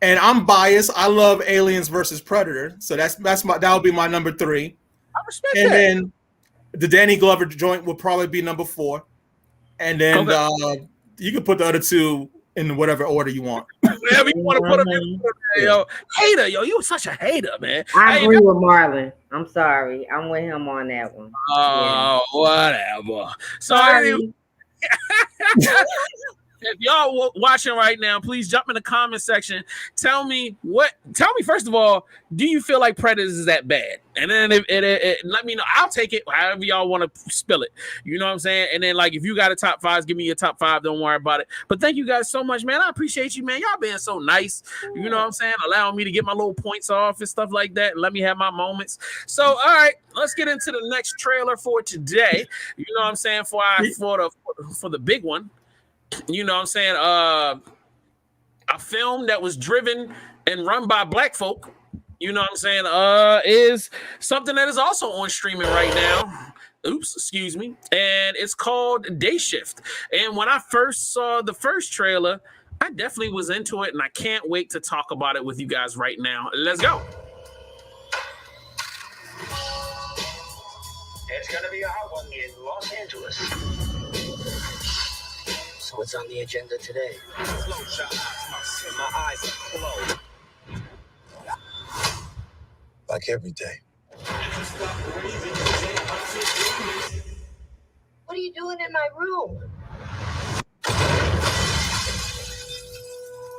and I'm biased. I love Aliens versus Predator, so that would be my number 3.
I respect
and
that.
Then the Danny Glover joint will probably be number 4, and then you can put the other 2 in whatever order you want.
Whatever you want to put them in. Hater, you such a hater, man.
I agree with Marlon. I'm sorry. I'm with him on that one.
Oh, whatever. Sorry. if y'all watching right now, please jump in the comment section. Tell me first of all, do you feel like Predators is that bad? And then let me know. I'll take it however y'all want to spill it. You know what I'm saying? And then like if you got a top 5, give me your top 5. Don't worry about it. But thank you guys so much, man. I appreciate you, man. Y'all being so nice. You know what I'm saying? Allowing me to get my little points off and stuff like that, and let me have my moments. So all right, let's get into the next trailer for today. You know what I'm saying? For the big one. You know what I'm saying? A film that was driven and run by black folk, you know what I'm saying, is something that is also on streaming right now. Oops, excuse me. And it's called Day Shift. And when I first saw the first trailer, I definitely was into it, and I can't wait to talk about it with you guys right now. Let's go.
It's going to be a hot one in Los Angeles. So what's on the agenda today? My eyes are closed.
Like every day.
What are you doing in my room?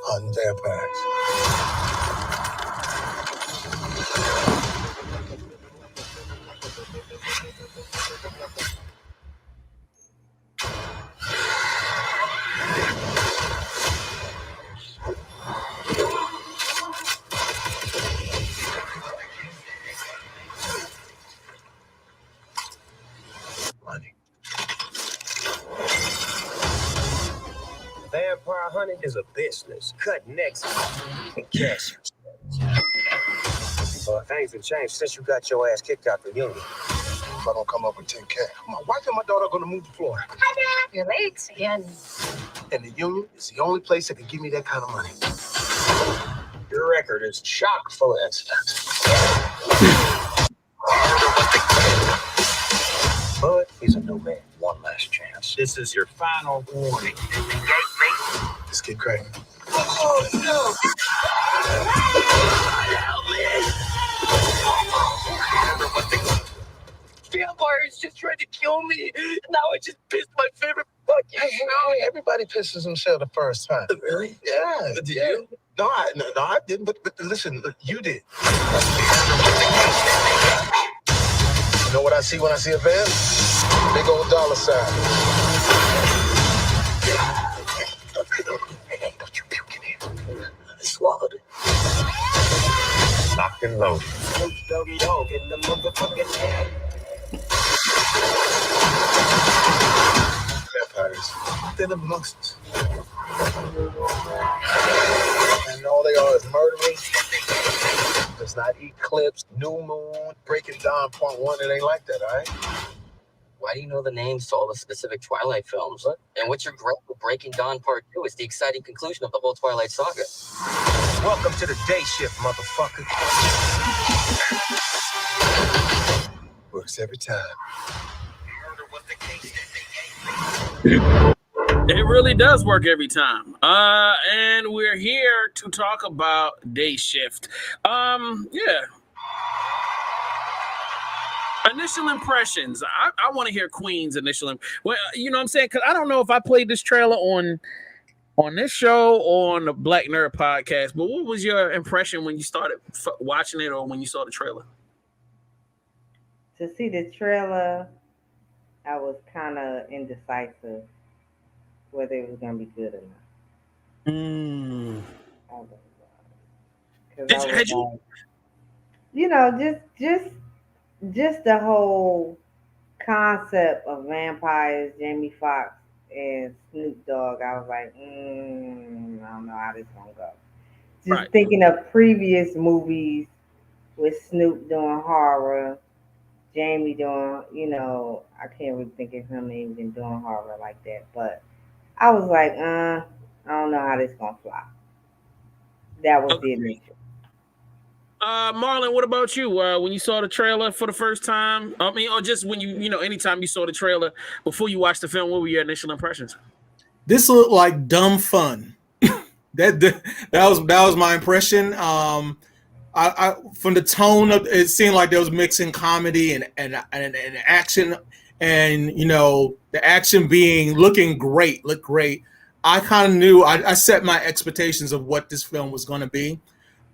Hunting vampires. Money.
Vampire hunting is a business. Cut necks and cash. Things have changed since you got your ass kicked out the union.
If I don't come up with 10K, my wife and my daughter are going to move to Florida.
Hi, Dad. You're late again.
And the union is the only place that can give me that kind of money.
Your record is chock full of incidents. But he's a new man. One last chance. This is your final warning.
Let's get cracking.
Oh, no!
Vampires just tried to kill me. Now I just pissed my favorite fucking
Hey, everybody pisses themselves the first time.
Really?
Yeah.
Did you?
No, I didn't. But listen, you did. You know what I see when I see a van? Big old dollar sign. Hey, don't you puke in here.
I swallowed it.
Locked and loaded.
Doggy dog in the motherfucking head.
Vampires. They're the amongst us. And all they are is murdering. Does not eclipse, new moon, breaking down point one. It ain't like that, all right?
Why do you know the names to all the specific Twilight films? What? And what's your gripe with Breaking Dawn Part 2? It's the exciting conclusion of the whole Twilight saga.
Welcome to the day shift, motherfucker.
Works every time.
It really does work every time. And we're here to talk about Day Shift. Yeah. Initial impressions. I want to hear Queen's initial. Well, you know what I'm saying? Because I don't know if I played this trailer on this show or on the Black Nerd podcast. But what was your impression when you started watching it or when you saw the trailer?
To see the trailer, I was kind of indecisive whether it was gonna be good or not. I was, 'cause I was like, you know, just the whole concept of vampires, Jamie Foxx and Snoop Dogg. I was like, I don't know how this gonna go. Just
Right.
thinking of previous movies with Snoop doing horror, Jamie doing, you know, I can't really think of him even doing horror like that. But I was like, I don't know how this gonna fly. That was the initial.
Marlon, what about you? When you saw the trailer for the first time, I mean, or just when you know, anytime you saw the trailer before you watched the film, what were your initial impressions?
This looked like dumb fun. that was my impression. I from the tone of it seemed like there was mixing comedy and action, and you know the action looked great. I kind of knew, I set my expectations of what this film was going to be.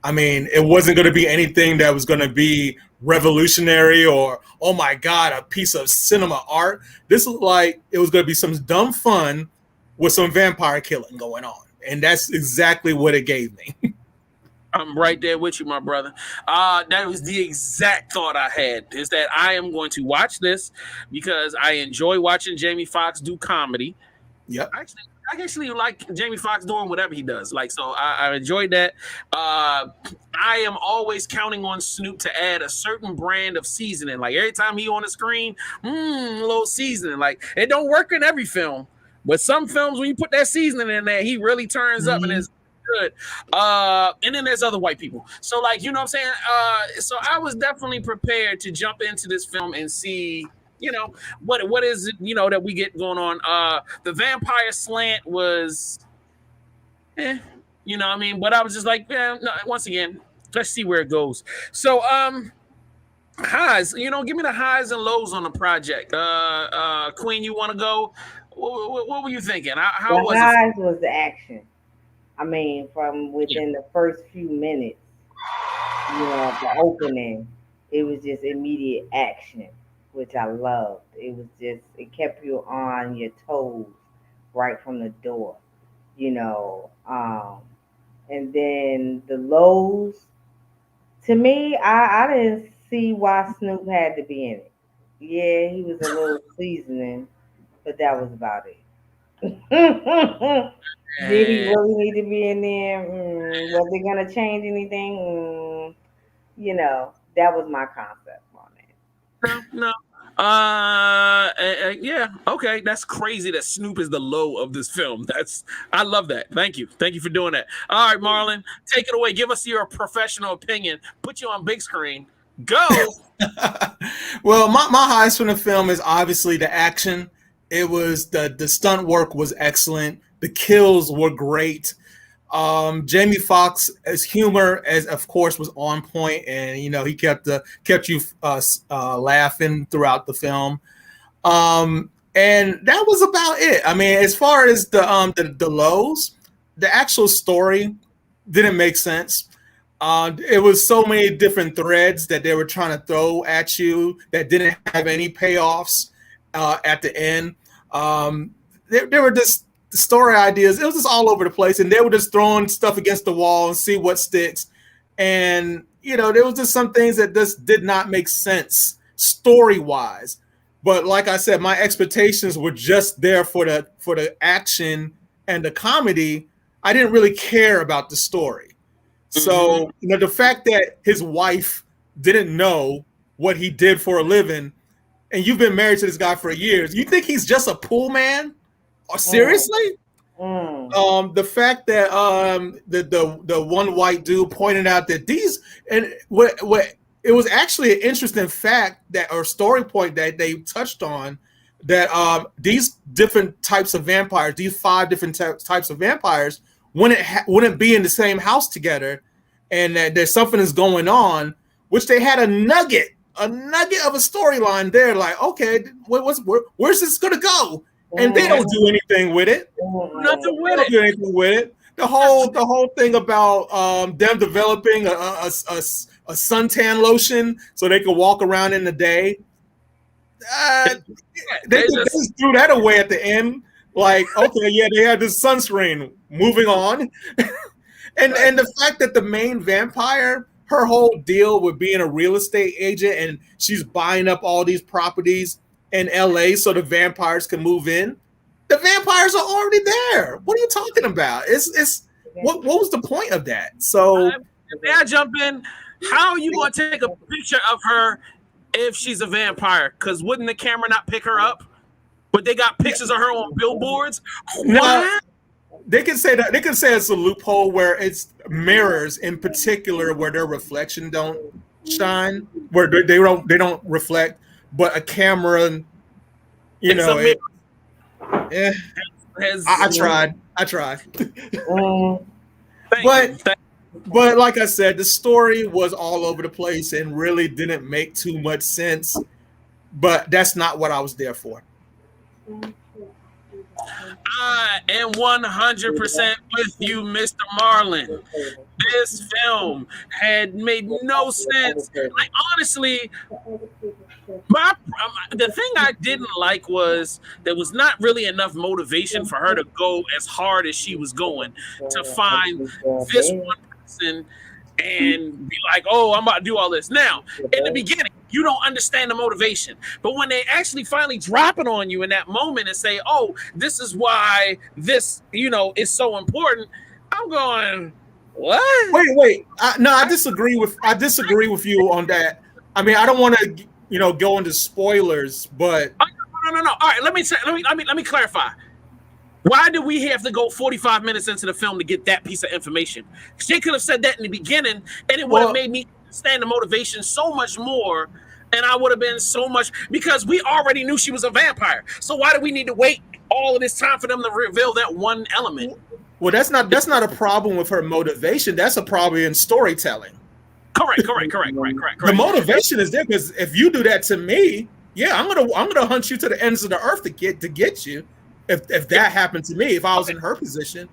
I mean, it wasn't going to be anything that was going to be revolutionary or, oh my God, a piece of cinema art. This looked like it was going to be some dumb fun with some vampire killing going on. And that's exactly what it gave me.
I'm right there with you, my brother. That was the exact thought I had, is that I am going to watch this because I enjoy watching Jamie Foxx do comedy.
Yep.
I actually like Jamie Foxx doing whatever he does. Like, so I enjoyed that. I am always counting on Snoop to add a certain brand of seasoning. Like every time he on the screen, a little seasoning. Like it don't work in every film, but some films when you put that seasoning in there, he really turns up and it's good. And then there's other white people. So like, you know what I'm saying? So I was definitely prepared to jump into this film and see, you know, what is it, you know, that we get going on. The vampire slant was you know what I mean, but I was just like, yeah, no, once again, let's see where it goes. So highs, you know, give me the highs and lows on the project. Queen, you want to go? What were you thinking? How
the
was
highs
it?
was the action. I mean, from within the first few minutes, you know, the opening, it was just immediate action, which I loved. It was just, it kept you on your toes right from the door, you know. And then the lows, to me, I didn't see why Snoop had to be in it. Yeah, he was a little seasoning, but that was about it. Did he really need to be in there? Was it gonna change anything? You know, that was my concept on it.
No. Yeah, okay. That's crazy that Snoop is the low of this film. I love that. Thank you for doing that. All right, Marlon, take it away. Give us your professional opinion. Put you on big screen. Go.
Well, my highest from the film is obviously the action. It was the stunt work was excellent. The kills were great. Jamie Foxx as humor, as of course, was on point, and you know he kept you laughing throughout the film. And that was about it. I mean, as far as the lows, the actual story didn't make sense. It was so many different threads that they were trying to throw at you that didn't have any payoffs at the end. There were just story ideas. It was just all over the place, and they were just throwing stuff against the wall and see what sticks. And you know, there was just some things that just did not make sense story-wise. But like I said, my expectations were just there for the action and the comedy. I didn't really care about the story. So, you know, the fact that his wife didn't know what he did for a living, and you've been married to this guy for years, you think he's just a pool man? Or seriously? The fact that the one white dude pointed out that these, and what it was actually an interesting fact that, or story point that they touched on, that these different types of vampires, these 5 different types of vampires, wouldn't be in the same house together, and that there's something is going on, which they had a nugget of a storyline there. Like, okay, where's this gonna go? And they don't do anything with it.
Nothing with it.
Do anything with it. The whole thing about them developing a suntan lotion so they could walk around in the day. They just threw that away at the end. Like, okay, yeah, they had this sunscreen. Moving on. And the fact that the main vampire, her whole deal with being a real estate agent, and she's buying up all these properties in LA so the vampires can move in. The vampires are already there. What are you talking about? What was the point of that? So
may I jump in? How are you going to take a picture of her if she's a vampire? Because wouldn't the camera not pick her up? But they got pictures of her on billboards. What?
They can say that. They can say it's a loophole where it's mirrors in particular where their reflection don't shine, where they don't reflect, but a camera, you know. I tried. But like I said, the story was all over the place and really didn't make too much sense. But that's not what I was there for.
I am 100% with you, Mr. Marlin. This film had made no sense. Like, honestly, the thing I didn't like was there was not really enough motivation for her to go as hard as she was going to find this one person and be like, oh, I'm about to do all this. Now, in the beginning, you don't understand the motivation. But when they actually finally drop it on you in that moment and say, oh, this is why this, is so important, I'm going, what?
Wait. I disagree with you on that. I mean, I don't want to, go into spoilers, but
No. All right, let me clarify. Why did we have to go 45 minutes into the film to get that piece of information? She could have said that in the beginning, and it would have made me understand the motivation so much more, and I would have been so much, because we already knew she was a vampire. So why do we need to wait all of this time for them to reveal that one element?
Well, that's not a problem with her motivation. That's a problem in storytelling.
Correct.
The motivation is there because if you do that to me, yeah, I'm gonna hunt you to the ends of the earth to get you. If that happened to me, if I was in her position,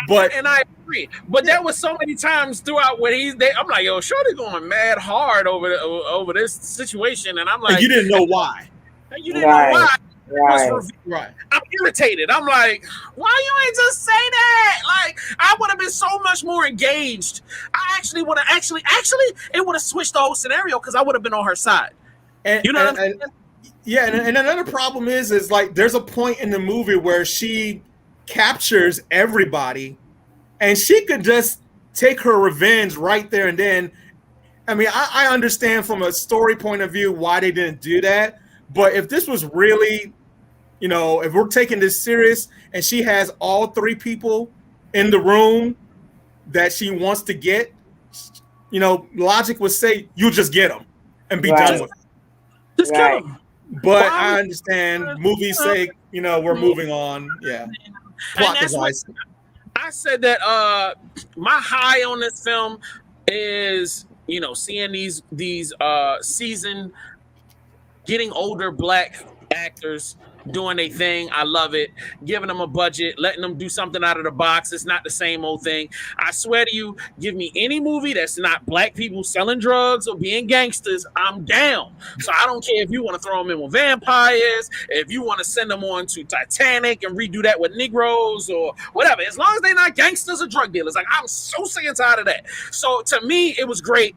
and I agree, but that was so many times throughout when I'm like, yo, Shorty going mad hard over this situation, and I'm like,
and you didn't know why.
You didn't know why.
Right.
I'm irritated. I'm like, why you ain't just say that? Like, I would have been so much more engaged. I actually would have it would have switched the whole scenario because I would have been on her side.
And another problem is like there's a point in the movie where she captures everybody and she could just take her revenge right there and then. I mean, I understand from a story point of view why they didn't do that, but if this was really, if we're taking this serious and she has all three people in the room that she wants to get, logic would say you just get them and be done with it.
Just kill them.
But I understand movies say, we're moving on. Yeah. Plot device.
I said that my high on this film is, seeing these seasoned, getting older black actors doing a thing. I love it. Giving them a budget, letting them do something out of the box. It's not the same old thing. I swear to you, give me any movie that's not black people selling drugs or being gangsters, I'm down. So I don't care if you want to throw them in with vampires, if you want to send them on to Titanic and redo that with Negroes or whatever. As long as they're not gangsters or drug dealers. Like, I'm so sick and tired of that. So to me, it was great.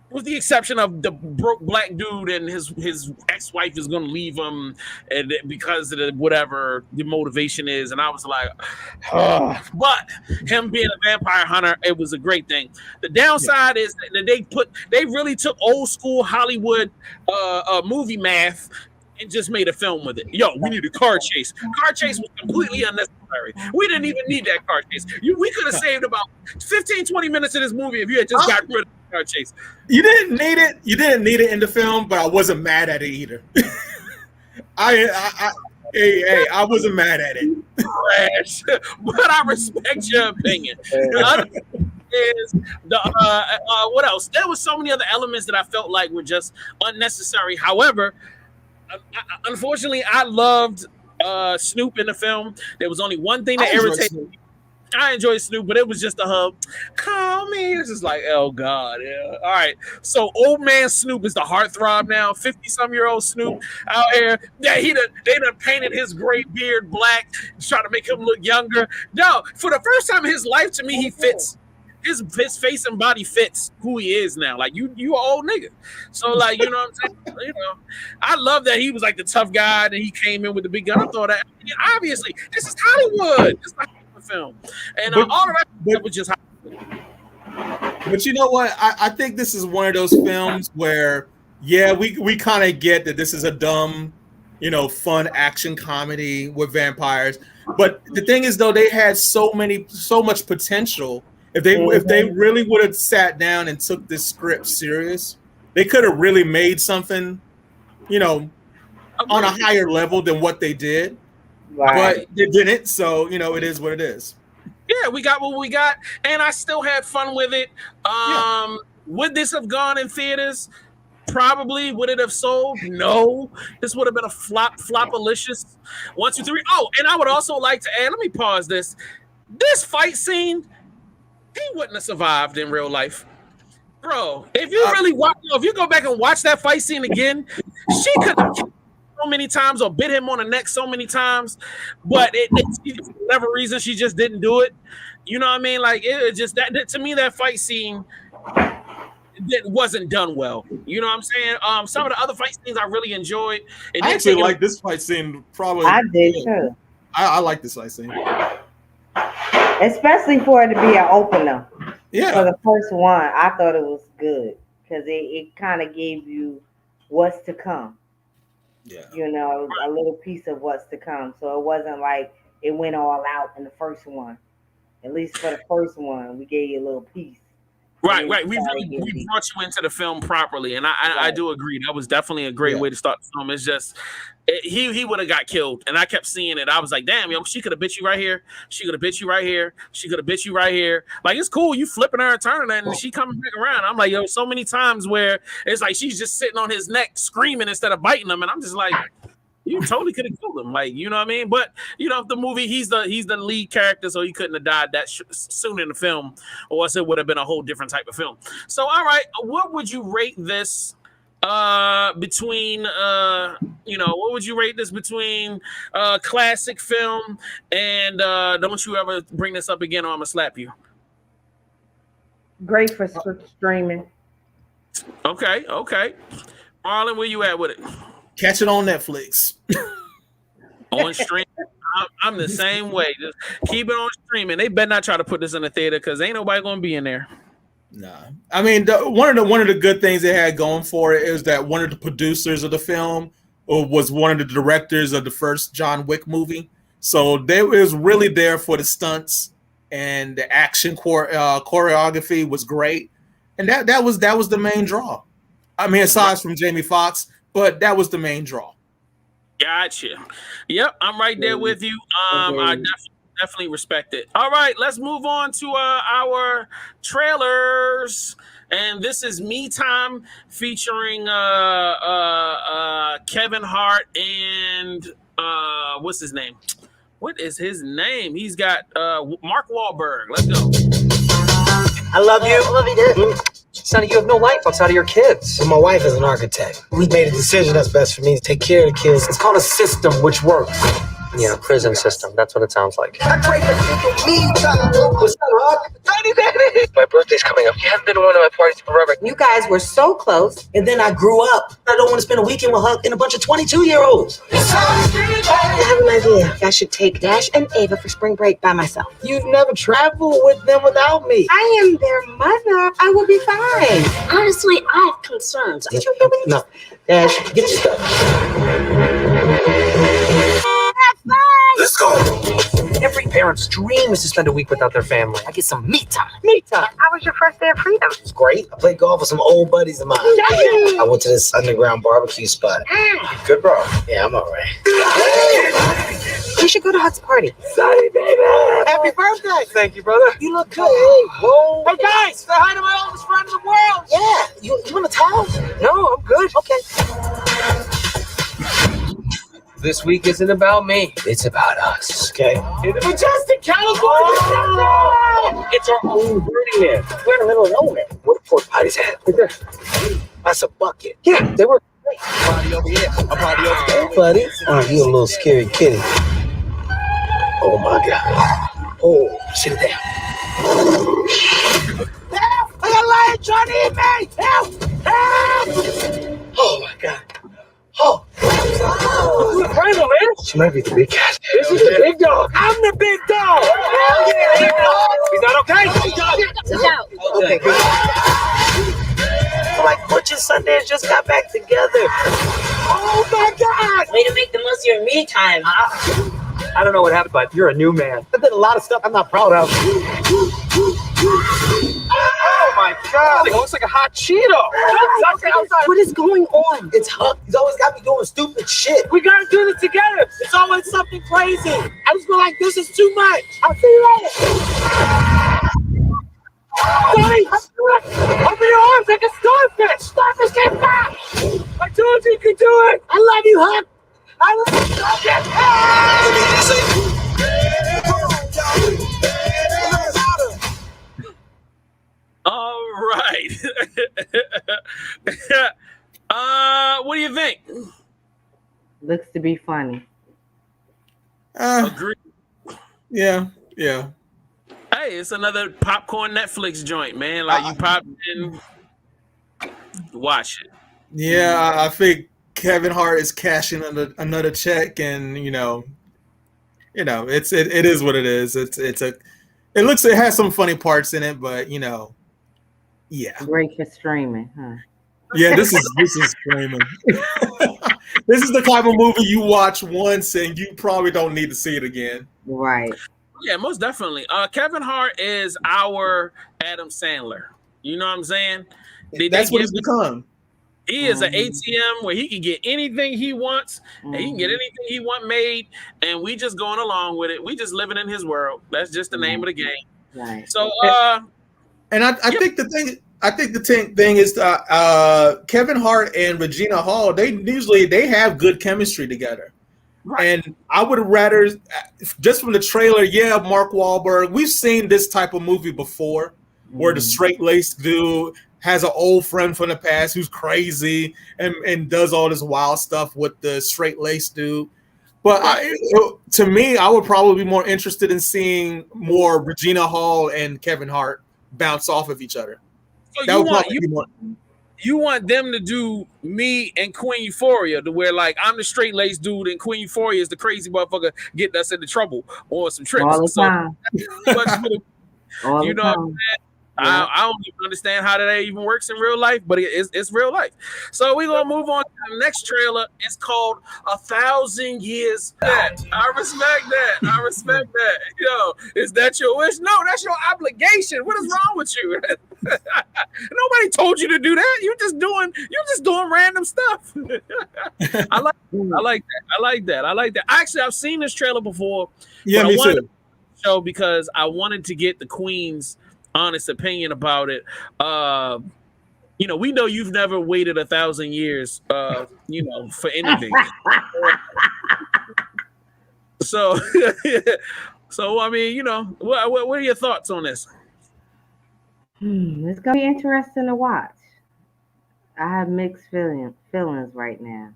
With the exception of the broke black dude and his ex-wife is going to leave him and because of whatever the motivation is. And I was like, but him being a vampire hunter, it was a great thing. The downside is that they really took old school Hollywood movie math and just made a film with it. Yo, we need a car chase. Car chase was completely unnecessary. We didn't even need that car chase. We could have saved about 15, 20 minutes of this movie if you had just got rid of the car chase. You didn't need it in the film, but I wasn't mad at it either. I wasn't mad at it. Trash. But I respect your opinion. The other is what else? There was so many other elements that I felt like were just unnecessary. However, unfortunately, I loved Snoop in the film. There was only one thing that irritated me. I enjoyed Snoop, but it was just a hub. Call me. It's just like, oh God, yeah. All right. So old man Snoop is the heartthrob now. 50-some-year-old Snoop out here. Yeah, they done painted his gray beard black, trying to make him look younger. No, for the first time in his life, to me, he fits. His face and body fits who he is now. Like you an old nigga. So like, you know what I'm saying? I love that he was like the tough guy and he came in with the big gun. I thought that obviously this is Hollywood. It's not a film. And all the rest was just Hollywood. But you know what? I think this is one of those films where, yeah, we kind of get that this is a dumb, fun action comedy with vampires. But the thing is, though, they had so much potential. If they really would have sat down and took this script serious, they could have really made something, on a higher level than what they did. Right. But they didn't, so it is what it is. Yeah, we got what we got, and I still had fun with it. Would this have gone in theaters? Probably. Would it have sold? No. This would have been a flopalicious 1, 2, 3. Oh, and I would also like to add, let me pause this. This fight scene, he wouldn't have survived in real life. Bro, if you go back and watch that fight scene again, she could have killed him so many times or bit him on the neck so many times, but for whatever reason, she just didn't do it. You know what I mean? Like, it just, that to me, that fight scene that wasn't done well. You know what I'm saying? Some of the other fight scenes I really enjoyed.
I actually like this fight scene. Probably
I did too.
I like this fight scene,
especially for it to be an opener.
Yeah,
for the first one, I thought it was good because it kind of gave you what's to come.
Yeah,
you know, a little piece of what's to come. So it wasn't like it went all out in the first one. At least for the first one, we gave you a little piece.
Right. We brought you into the film properly, and I do agree. That was definitely a great way to start the film. It's just he would have got killed, and I kept seeing it. I was like, damn, yo, she could have bit you right here. She could have bit you right here. She could have bit you right here. Like, it's cool, you flipping her and turning her, and she coming back around. I'm like, yo, so many times where it's like she's just sitting on his neck screaming instead of biting him, and I'm just like, you totally could have killed him, like, you know what I mean? But you know, the movie, he's the lead character, so he couldn't have died that soon in the film, or else it would have been a whole different type of film. So, all right, what would you rate this between what would you rate this between classic film and don't you ever bring this up again, or I'm gonna slap you?
Great for streaming.
Okay. Marlon, where you at with it?
Catch it on Netflix.
On stream. I'm the same way. Just keep it on streaming. They better not try to put this in the theater because ain't nobody gonna be in there.
Nah, I mean, one of the good things they had going for it is that one of the producers of the film was one of the directors of the first John Wick movie, so they was really there for the stunts, and the action choreography was great, and that was the main draw. I mean, aside from Jamie Foxx, but that was the main draw.
Gotcha. Yep, I'm right there with you. I definitely respect it. All right, let's move on to our trailers. And this is Me Time featuring Kevin Hart and what's his name? What is his name? He's got Mark Wahlberg. Let's go.
I love you. I love you, Dad. Sonny, you have no life outside of your kids.
Well, my wife is an architect. We made a decision that's best for me to take care of the kids. It's called a system which works.
Yeah, prison system. That's what it sounds like.
What's up, Hart?
Tiny baby! My birthday's coming up. You haven't been to one of my parties forever.
You guys were so close.
And then I grew up. I don't want to spend a weekend with Huck and a bunch of 22-year-olds.
I have an idea. I should take Dash and Ava for spring break by myself.
You've never traveled with them without me.
I am their mother. I will be fine.
Honestly, I have concerns.
Did you hear me?
No. Dash, get your stuff. Let's go.
Every parent's dream is to spend a week without their family. I get some me time.
Me time. How was your first day of freedom?
It's great. I played golf with some old buddies of mine. I went to this underground barbecue spot.
Good, bro.
Yeah, I'm all right.
You should go to Huck's party.
Sorry, baby.
Happy birthday. Thank you, brother.
You look good. Hey, whoa.
Hey, guys, say hi to my oldest friend in the world.
Yeah. You want a towel?
No, I'm good.
Okay.
This week isn't about me. It's about us.
Okay.
In the majestic California. Oh! It's our own Burning Man.
We're in the middle of nowhere. What do porta potties have?
Right there.
That's a bucket.
Yeah, they were great.
Party over here. A party over there. Hey, buddy. Oh, you a little scary kitty. Oh, my God. Oh, sit down.
Help! I got a lion trying to eat me! Help! Help!
Oh, my God. Oh.
Who's afraid of, man?
She might be the big cat.
This is the big dog. I'm the big dog. Hell yeah, big dog. He's not okay?
Sit down.
Okay, good. Like Butch and Sundance just got back together.
Oh my God!
Way to make the most of your me time, huh?
I don't know what happened, but you're a new man.
I did a lot of stuff I'm not proud of.
Oh my God! It looks like a hot Cheeto.
What is going on?
It's Huck. He's always got me doing stupid shit.
We gotta do this together. It's always something crazy. I just feel like this is too much. I'll see you later. Sonny, open your arms like a starfish. Starfish, get back. told you could do it. I love you, Huck. I love you,
All right. What do you think?
Looks to be funny.
Agree.
Yeah.
Hey, it's another popcorn Netflix joint, man. Like you pop in, watch it.
Yeah, I think Kevin Hart is cashing another check, and it is what it is. It has some funny parts in it, but yeah.
Great for streaming, huh?
Yeah, this is streaming. This is the type of movie you watch once and you probably don't need to see it again.
Right.
Yeah, most definitely. Kevin Hart is our Adam Sandler. You know what I'm saying?
That's what it's become.
He is an ATM where he can get anything he wants, and he can get anything he want made, and we just going along with it. We just living in his world. That's just the name of the game.
Right.
So,
and I think the thing is Kevin Hart and Regina Hall, they have good chemistry together. Right. And I would rather, just from the trailer, Mark Wahlberg, we've seen this type of movie before, where the straight-laced dude has an old friend from the past who's crazy and does all this wild stuff with the straight-laced dude. But to me, I would probably be more interested in seeing more Regina Hall and Kevin Hart bounce off of each other.
So you want them to do me and Queen Euphoria, to where like I'm the straight laced dude and Queen Euphoria is the crazy motherfucker getting us into trouble on some trips.
All the time.
All you know what I'm saying? Yeah. I don't even understand how that even works in real life, but it's real life. So we're gonna move on to the next trailer. It's called 1,000 Years. I respect that. Is that your wish? No, that's your obligation. What is wrong with you? Nobody told you to do that. You're just doing random stuff. I like that. Actually, I've seen this trailer before.
Yeah, me too.
Because I wanted to get the Queen's honest opinion about it. We know you've never waited 1,000 years, for anything. So I mean, what are your thoughts on this?
It's gonna be interesting to watch. I have mixed feelings right now,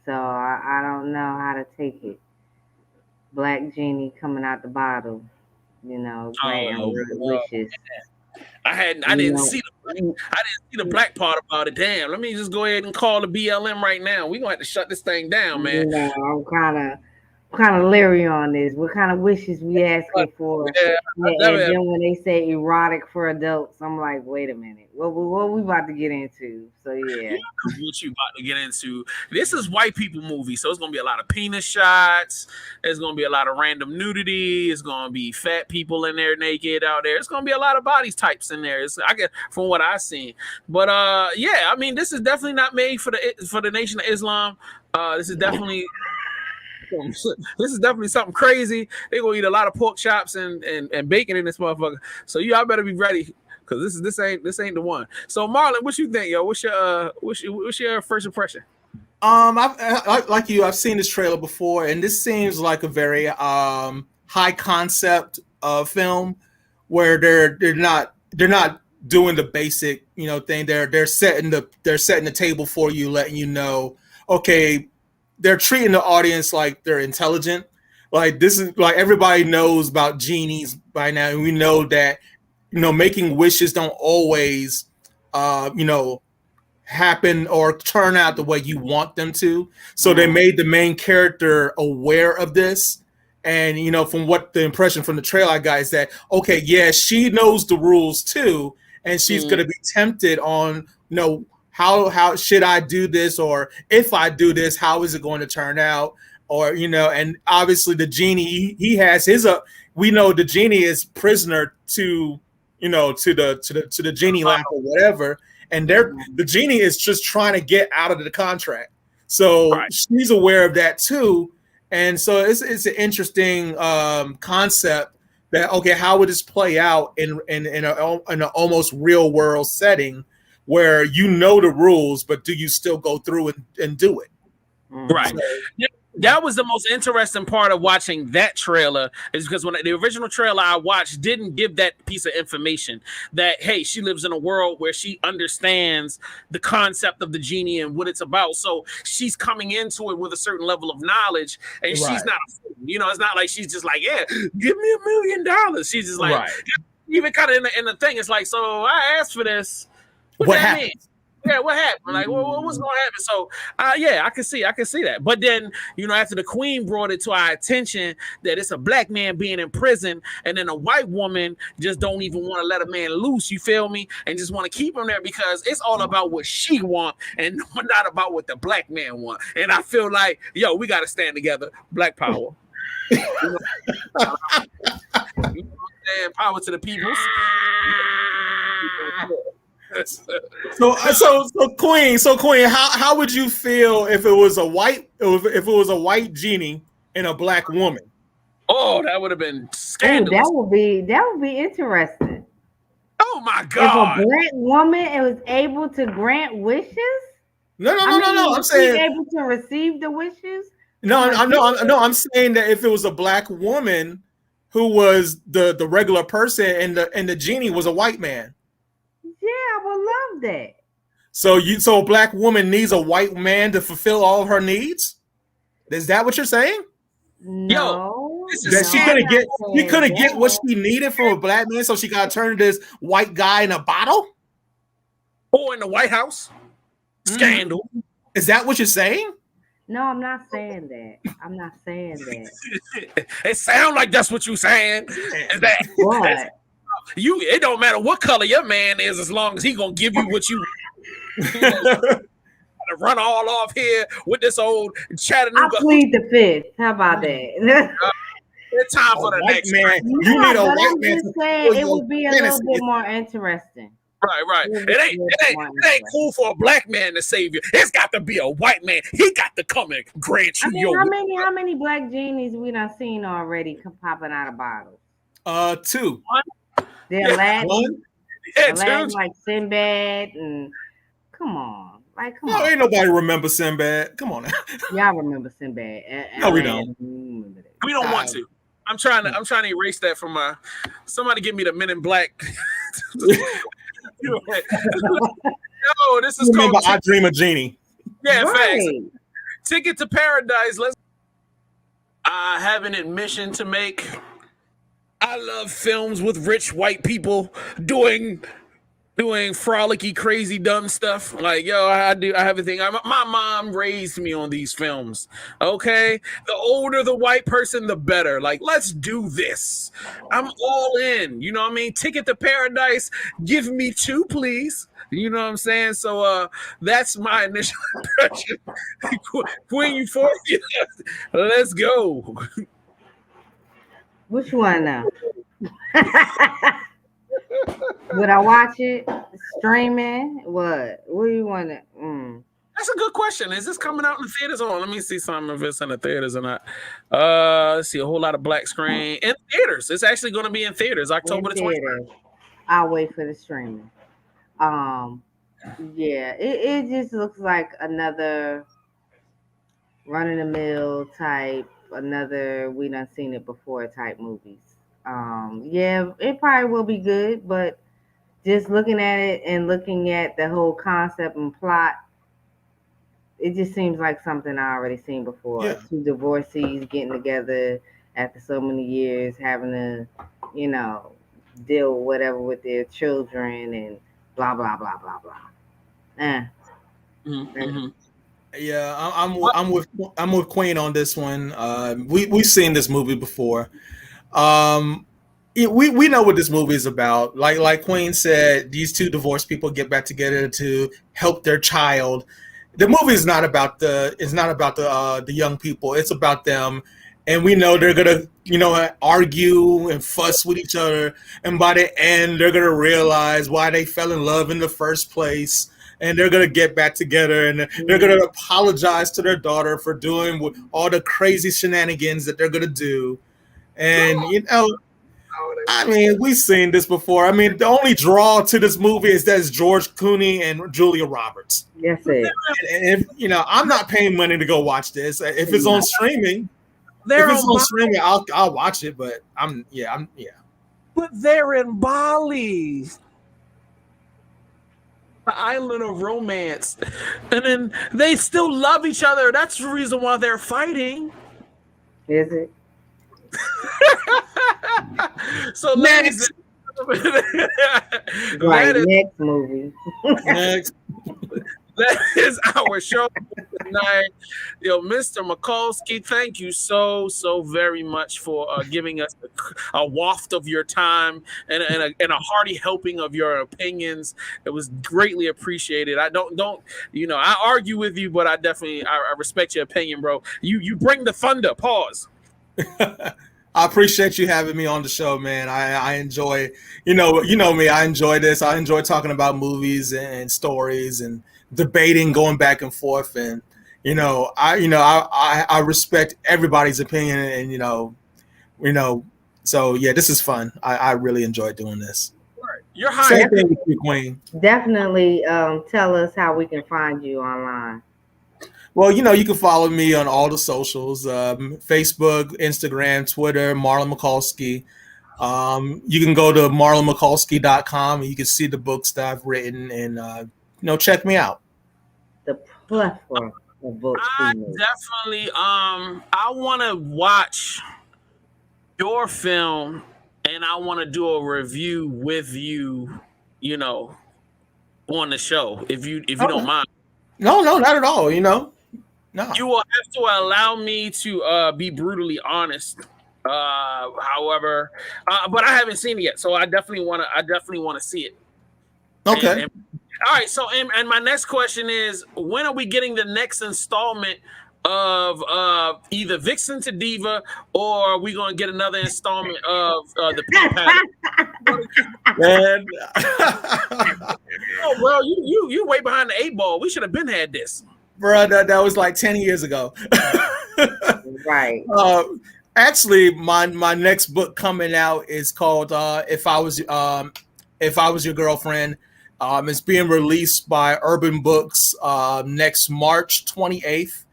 so I don't know how to take it. Black genie coming out the bottle, granting wishes.
I didn't see the black part about it. Damn, let me just go ahead and call the BLM right now. We're gonna have to shut this thing down, man.
I'm kind of leery on this. What kind of wishes we asking for? And then when they say erotic for adults, I'm like, wait a minute, what we about to get into? So yeah,
what you about to get into? This is white people movie, so it's gonna be a lot of penis shots. There's gonna be a lot of random nudity. It's gonna be fat people in there naked out there. It's gonna be a lot of body types in there. I get from what I've seen, but yeah, I mean, this is definitely not made for the Nation of Islam. This is definitely. This is definitely something crazy. They're gonna eat a lot of pork chops and bacon in this motherfucker. So y'all better be ready, because this ain't the one. So Marlon, what you think, yo? What's your first impression?
I've seen this trailer before, and this seems like a very high concept film where they're not doing the basic thing. They're setting the table for you, letting you know, okay. They're treating the audience like they're intelligent. Like this is like everybody knows about genies by now, and we know that making wishes don't always happen or turn out the way you want them to. So they made the main character aware of this, and from what the impression from the trailer I got is that okay, yeah, she knows the rules too, and she's gonna be tempted on how should I do this, or if I do this, how is it going to turn out? Or and obviously the genie, he has his we know the genie is prisoner to the genie lamp or whatever, and the genie is just trying to get out of the contract. So she's aware of that too, and so it's an interesting concept that okay, how would this play out in an almost real world setting? where you know the rules, but do you still go through and do it?
Right. So, that was the most interesting part of watching that trailer, is because when the original trailer I watched didn't give that piece of information that, hey, she lives in a world where she understands the concept of the genie and what it's about. So she's coming into it with a certain level of knowledge, and she's not, it's not like she's just like, yeah, give me $1 million. She's just like, even kind of in the thing, it's like, so I asked for this. What that mean? Yeah, what happened? Like, what's going to happen? So, I can see that. But then, after the queen brought it to our attention that it's a black man being in prison, and then a white woman just don't even want to let a man loose, you feel me? And just want to keep him there because it's all about what she want and not about what the black man want. And I feel like, we got to stand together. Black power. Power to the peoples.
So Queen, how would you feel if it was a white genie and a black woman?
Oh, that would have been scandalous.
That would be interesting.
Oh my God!
If a black woman was able to grant wishes.
No. I'm saying
able to receive the wishes.
No, I'm saying that if it was a black woman who was the regular person and the genie was a white man.
Yeah, I would love that.
So a black woman needs a white man to fulfill all of her needs? Is that what you're saying?
No.
That she couldn't get what she needed from a black man, so she got to turn to this white guy in a bottle?
Or in the White House? Scandal.
Is that what you're saying?
No, I'm not saying that.
It sounds like that's what you're saying.
What?
It don't matter what color your man is, as long as he gonna give you what you run all off here with this old Chattanooga.
I plead the fifth. How about that?
It's time for the next
man. You need a white man.
I'm just saying it would be a little bit more interesting.
Right. It ain't cool for a black man to save you. It's got to be a white man. He got to come and grant you your.
How many black genies we done seen already popping out of bottles?
2.
They're Aladdin.
Aladdin,
like Sinbad, and come on.
Ain't nobody remember Sinbad. Come on now.
Y'all remember Sinbad?
No, we don't.
We don't want to. I'm trying to erase that from my. Somebody give me the Men in Black. No, this is
remember
called
I Dream of Genie.
Yeah, facts. Ticket to Paradise. I have an admission to make. I love films with rich white people doing frolicky, crazy, dumb stuff. Like, I have a thing. My mom raised me on these films. Okay, the older the white person, the better. Like, let's do this. I'm all in. You know what I mean? Ticket to Paradise. Give me 2, please. You know what I'm saying? So that's my initial impression. Queen Euphoria. Let's go.
Which one now? Would I watch it? Streaming? What? What do you want to?
That's a good question. Is this coming out in the theaters? Or let me see something if it's in the theaters or not. Let's see, a whole lot of black screen in theaters. It's actually going to be in theaters October the 21st.
I'll wait for the streaming. It just looks like another run-of-the-mill type, another we done seen it before type movies. It probably will be good, but just looking at it and looking at the whole concept and plot, it just seems like something I already seen before. Yeah. 2 divorcees getting together after so many years, having to, deal with whatever with their children and blah blah blah blah blah.
Mm-hmm. Yeah, I'm with Queen on this one. We've seen this movie before. We know what this movie is about. Like Queen said, these 2 divorced people get back together to help their child. The movie is not about the young people. It's about them, and we know they're gonna argue and fuss with each other, and by the end they're gonna realize why they fell in love in the first place, and they're gonna get back together, and they're gonna apologize to their daughter for doing all the crazy shenanigans that they're gonna do. And I mean, we've seen this before. I mean, the only draw to this movie is that it's George Clooney and Julia Roberts.
That's it.
And if I'm not paying money to go watch this. If it's on streaming, I'll watch it. But I'm.
But they're in Bali, the island of romance, and then they still love each other. That's the reason why they're fighting.
Is it?
So
next,
right? Next movie.
Next.
That is our show tonight. Mr. Mikulski, thank you so very much for giving us a waft of your time and a hearty helping of your opinions. It was greatly appreciated. I don't I argue with you, but I definitely I respect your opinion, bro. You bring the thunder. Pause.
I appreciate you having me on the show, man. I enjoy, you know me. I enjoy this. I enjoy talking about movies and stories and debating, going back and forth. And I respect everybody's opinion. And so yeah, this is fun. I really enjoy doing this.
You're high.
Same thing with you, Queen.
Definitely tell us how we can find you online.
Well, you can follow me on all the socials, Facebook, Instagram, Twitter, Marlon Mikulski. You can go to marlonmikulski.com and you can see the books that I've written and, check me out.
The plethora of books.
I definitely, I want to watch your film and I want to do a review with you, on the show, if you don't mind.
No, not at all, No.
You will have to allow me to be brutally honest. However, but I haven't seen it yet, so I definitely want to see it.
Okay.
And, all right. So, and my next question is, when are we getting the next installment of either Vixen to Diva, or are we going to get another installment of the Pink Palace?
Man.
Oh, bro, you way behind the 8 ball. We should have been had this.
Bro, that was like 10 years ago.
Right.
Actually, my next book coming out is called If I Was Your Girlfriend. It's being released by Urban Books next March 28th.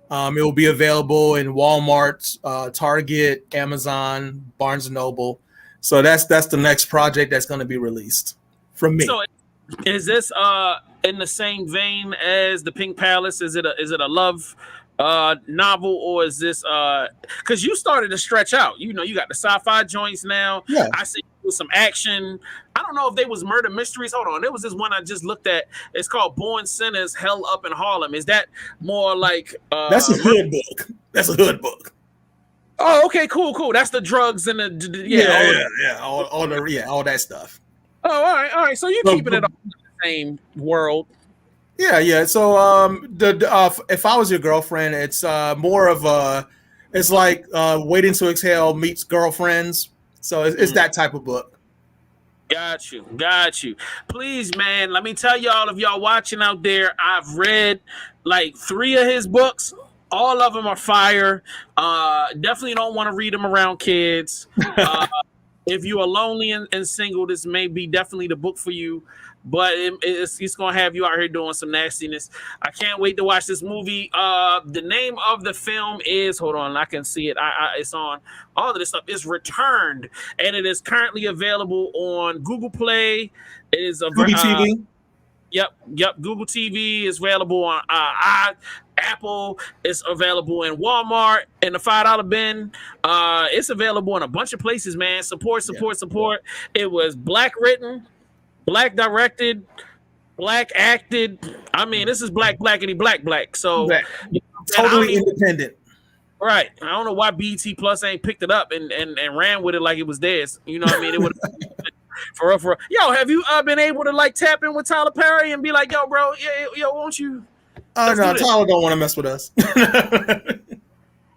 It will be available in Walmart, Target, Amazon, Barnes & Noble. So that's the next project that's going to be released from me.
So is this in the same vein as the Pink Palace? Is it a love novel, or is this because you started to stretch out? You got the sci-fi joints now.
Yeah.
I see with some action. I don't know if they was murder mysteries. Hold on, there was this one I just looked at. It's called Born Sinners, Hell Up in Harlem. Is that more like
that's a hood book? That's a hood book.
Oh, okay, cool. That's the drugs and
all that stuff.
Oh, all right. So you're keeping it all in the same world.
Yeah. So If I Was Your Girlfriend, it's more of it's like Waiting to Exhale meets Girlfriends. So it's that type of book.
Got you. Please, man, let me tell y'all, if y'all watching out there, I've read like 3 of his books. All of them are fire. Definitely don't want to read them around kids. If you are lonely and single, this may be definitely the book for you. But it's going to have you out here doing some nastiness. I can't wait to watch this movie. The name of the film is, hold on, I can see it. It's on all of this stuff. It's Returned, and it is currently available on Google Play. It is Google
TV.
Yep. Google TV is available on Apple. It's available in Walmart in the $5 bin. It's available in a bunch of places, man. Support. It was Black written, Black directed, Black acted. I mean, this is blackity black. So
totally independent.
Right. I don't know why BT Plus ain't picked it up and ran with it like it was theirs. You know what I mean? It would for real. Yo, have you been able to like tap in with Tyler Perry and be like, yo, bro, yo, won't you?
No, Tyler don't want to mess with us.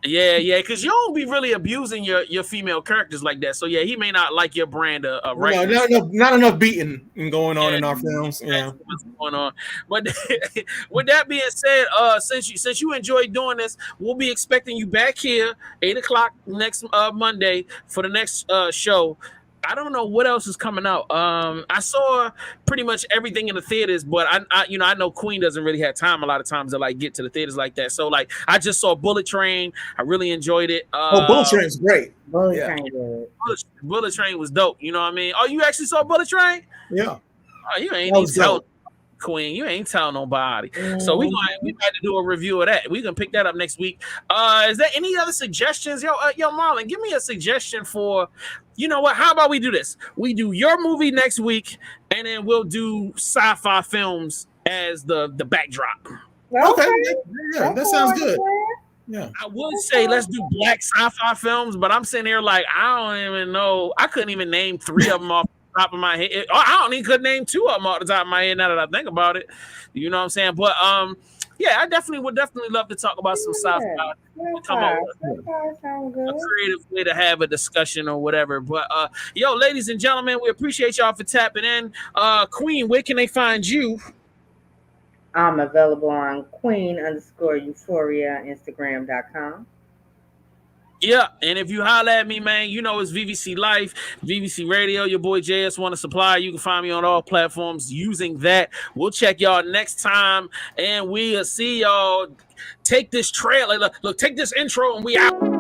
Yeah, because you don't be really abusing your female characters like that. So yeah, he may not like your brand of right.
Not enough beating going on in our films. Yeah,
what's going on. But with that being said, since you enjoyed doing this, we'll be expecting you back here 8:00 next Monday for the next show. I don't know what else is coming out. I saw pretty much everything in the theaters, but I know Queen doesn't really have time a lot of times to like get to the theaters like that. So like I just saw Bullet Train. I really enjoyed it.
Bullet Train's great.
Bullet Train good.
Bullet Train was dope. You know what I mean? Oh, you actually saw Bullet Train?
Yeah.
Oh, you ain't even tell Queen. You ain't tell nobody. So we got to do a review of that. We can pick that up next week. Is there any other suggestions? Yo, Marlon, give me a suggestion for. You know what? How about we do this? We do your movie next week, and then we'll do sci-fi films as the backdrop.
Okay. Yeah, that sounds good. Yeah.
I would say let's do black sci-fi films, but I'm sitting here like I don't even know. I couldn't even name 3 of them off the top of my head. I don't even could name 2 of them off the top of my head now that I think about it. You know what I'm saying? But yeah, I would definitely love to talk about some sci-fi. Come up with a creative way to have a discussion or whatever. But yo, ladies and gentlemen, we appreciate y'all for tapping in. Queen, where can they find you?
I'm available on queen_euphoria Instagram.com.
Yeah, and if you holler at me, man, you know it's VVC Life, VVC Radio, your boy JS Want to Supply. You can find me on all platforms using that. We'll check y'all next time, and we'll see y'all. Take this trailer, look, take this intro, and we out.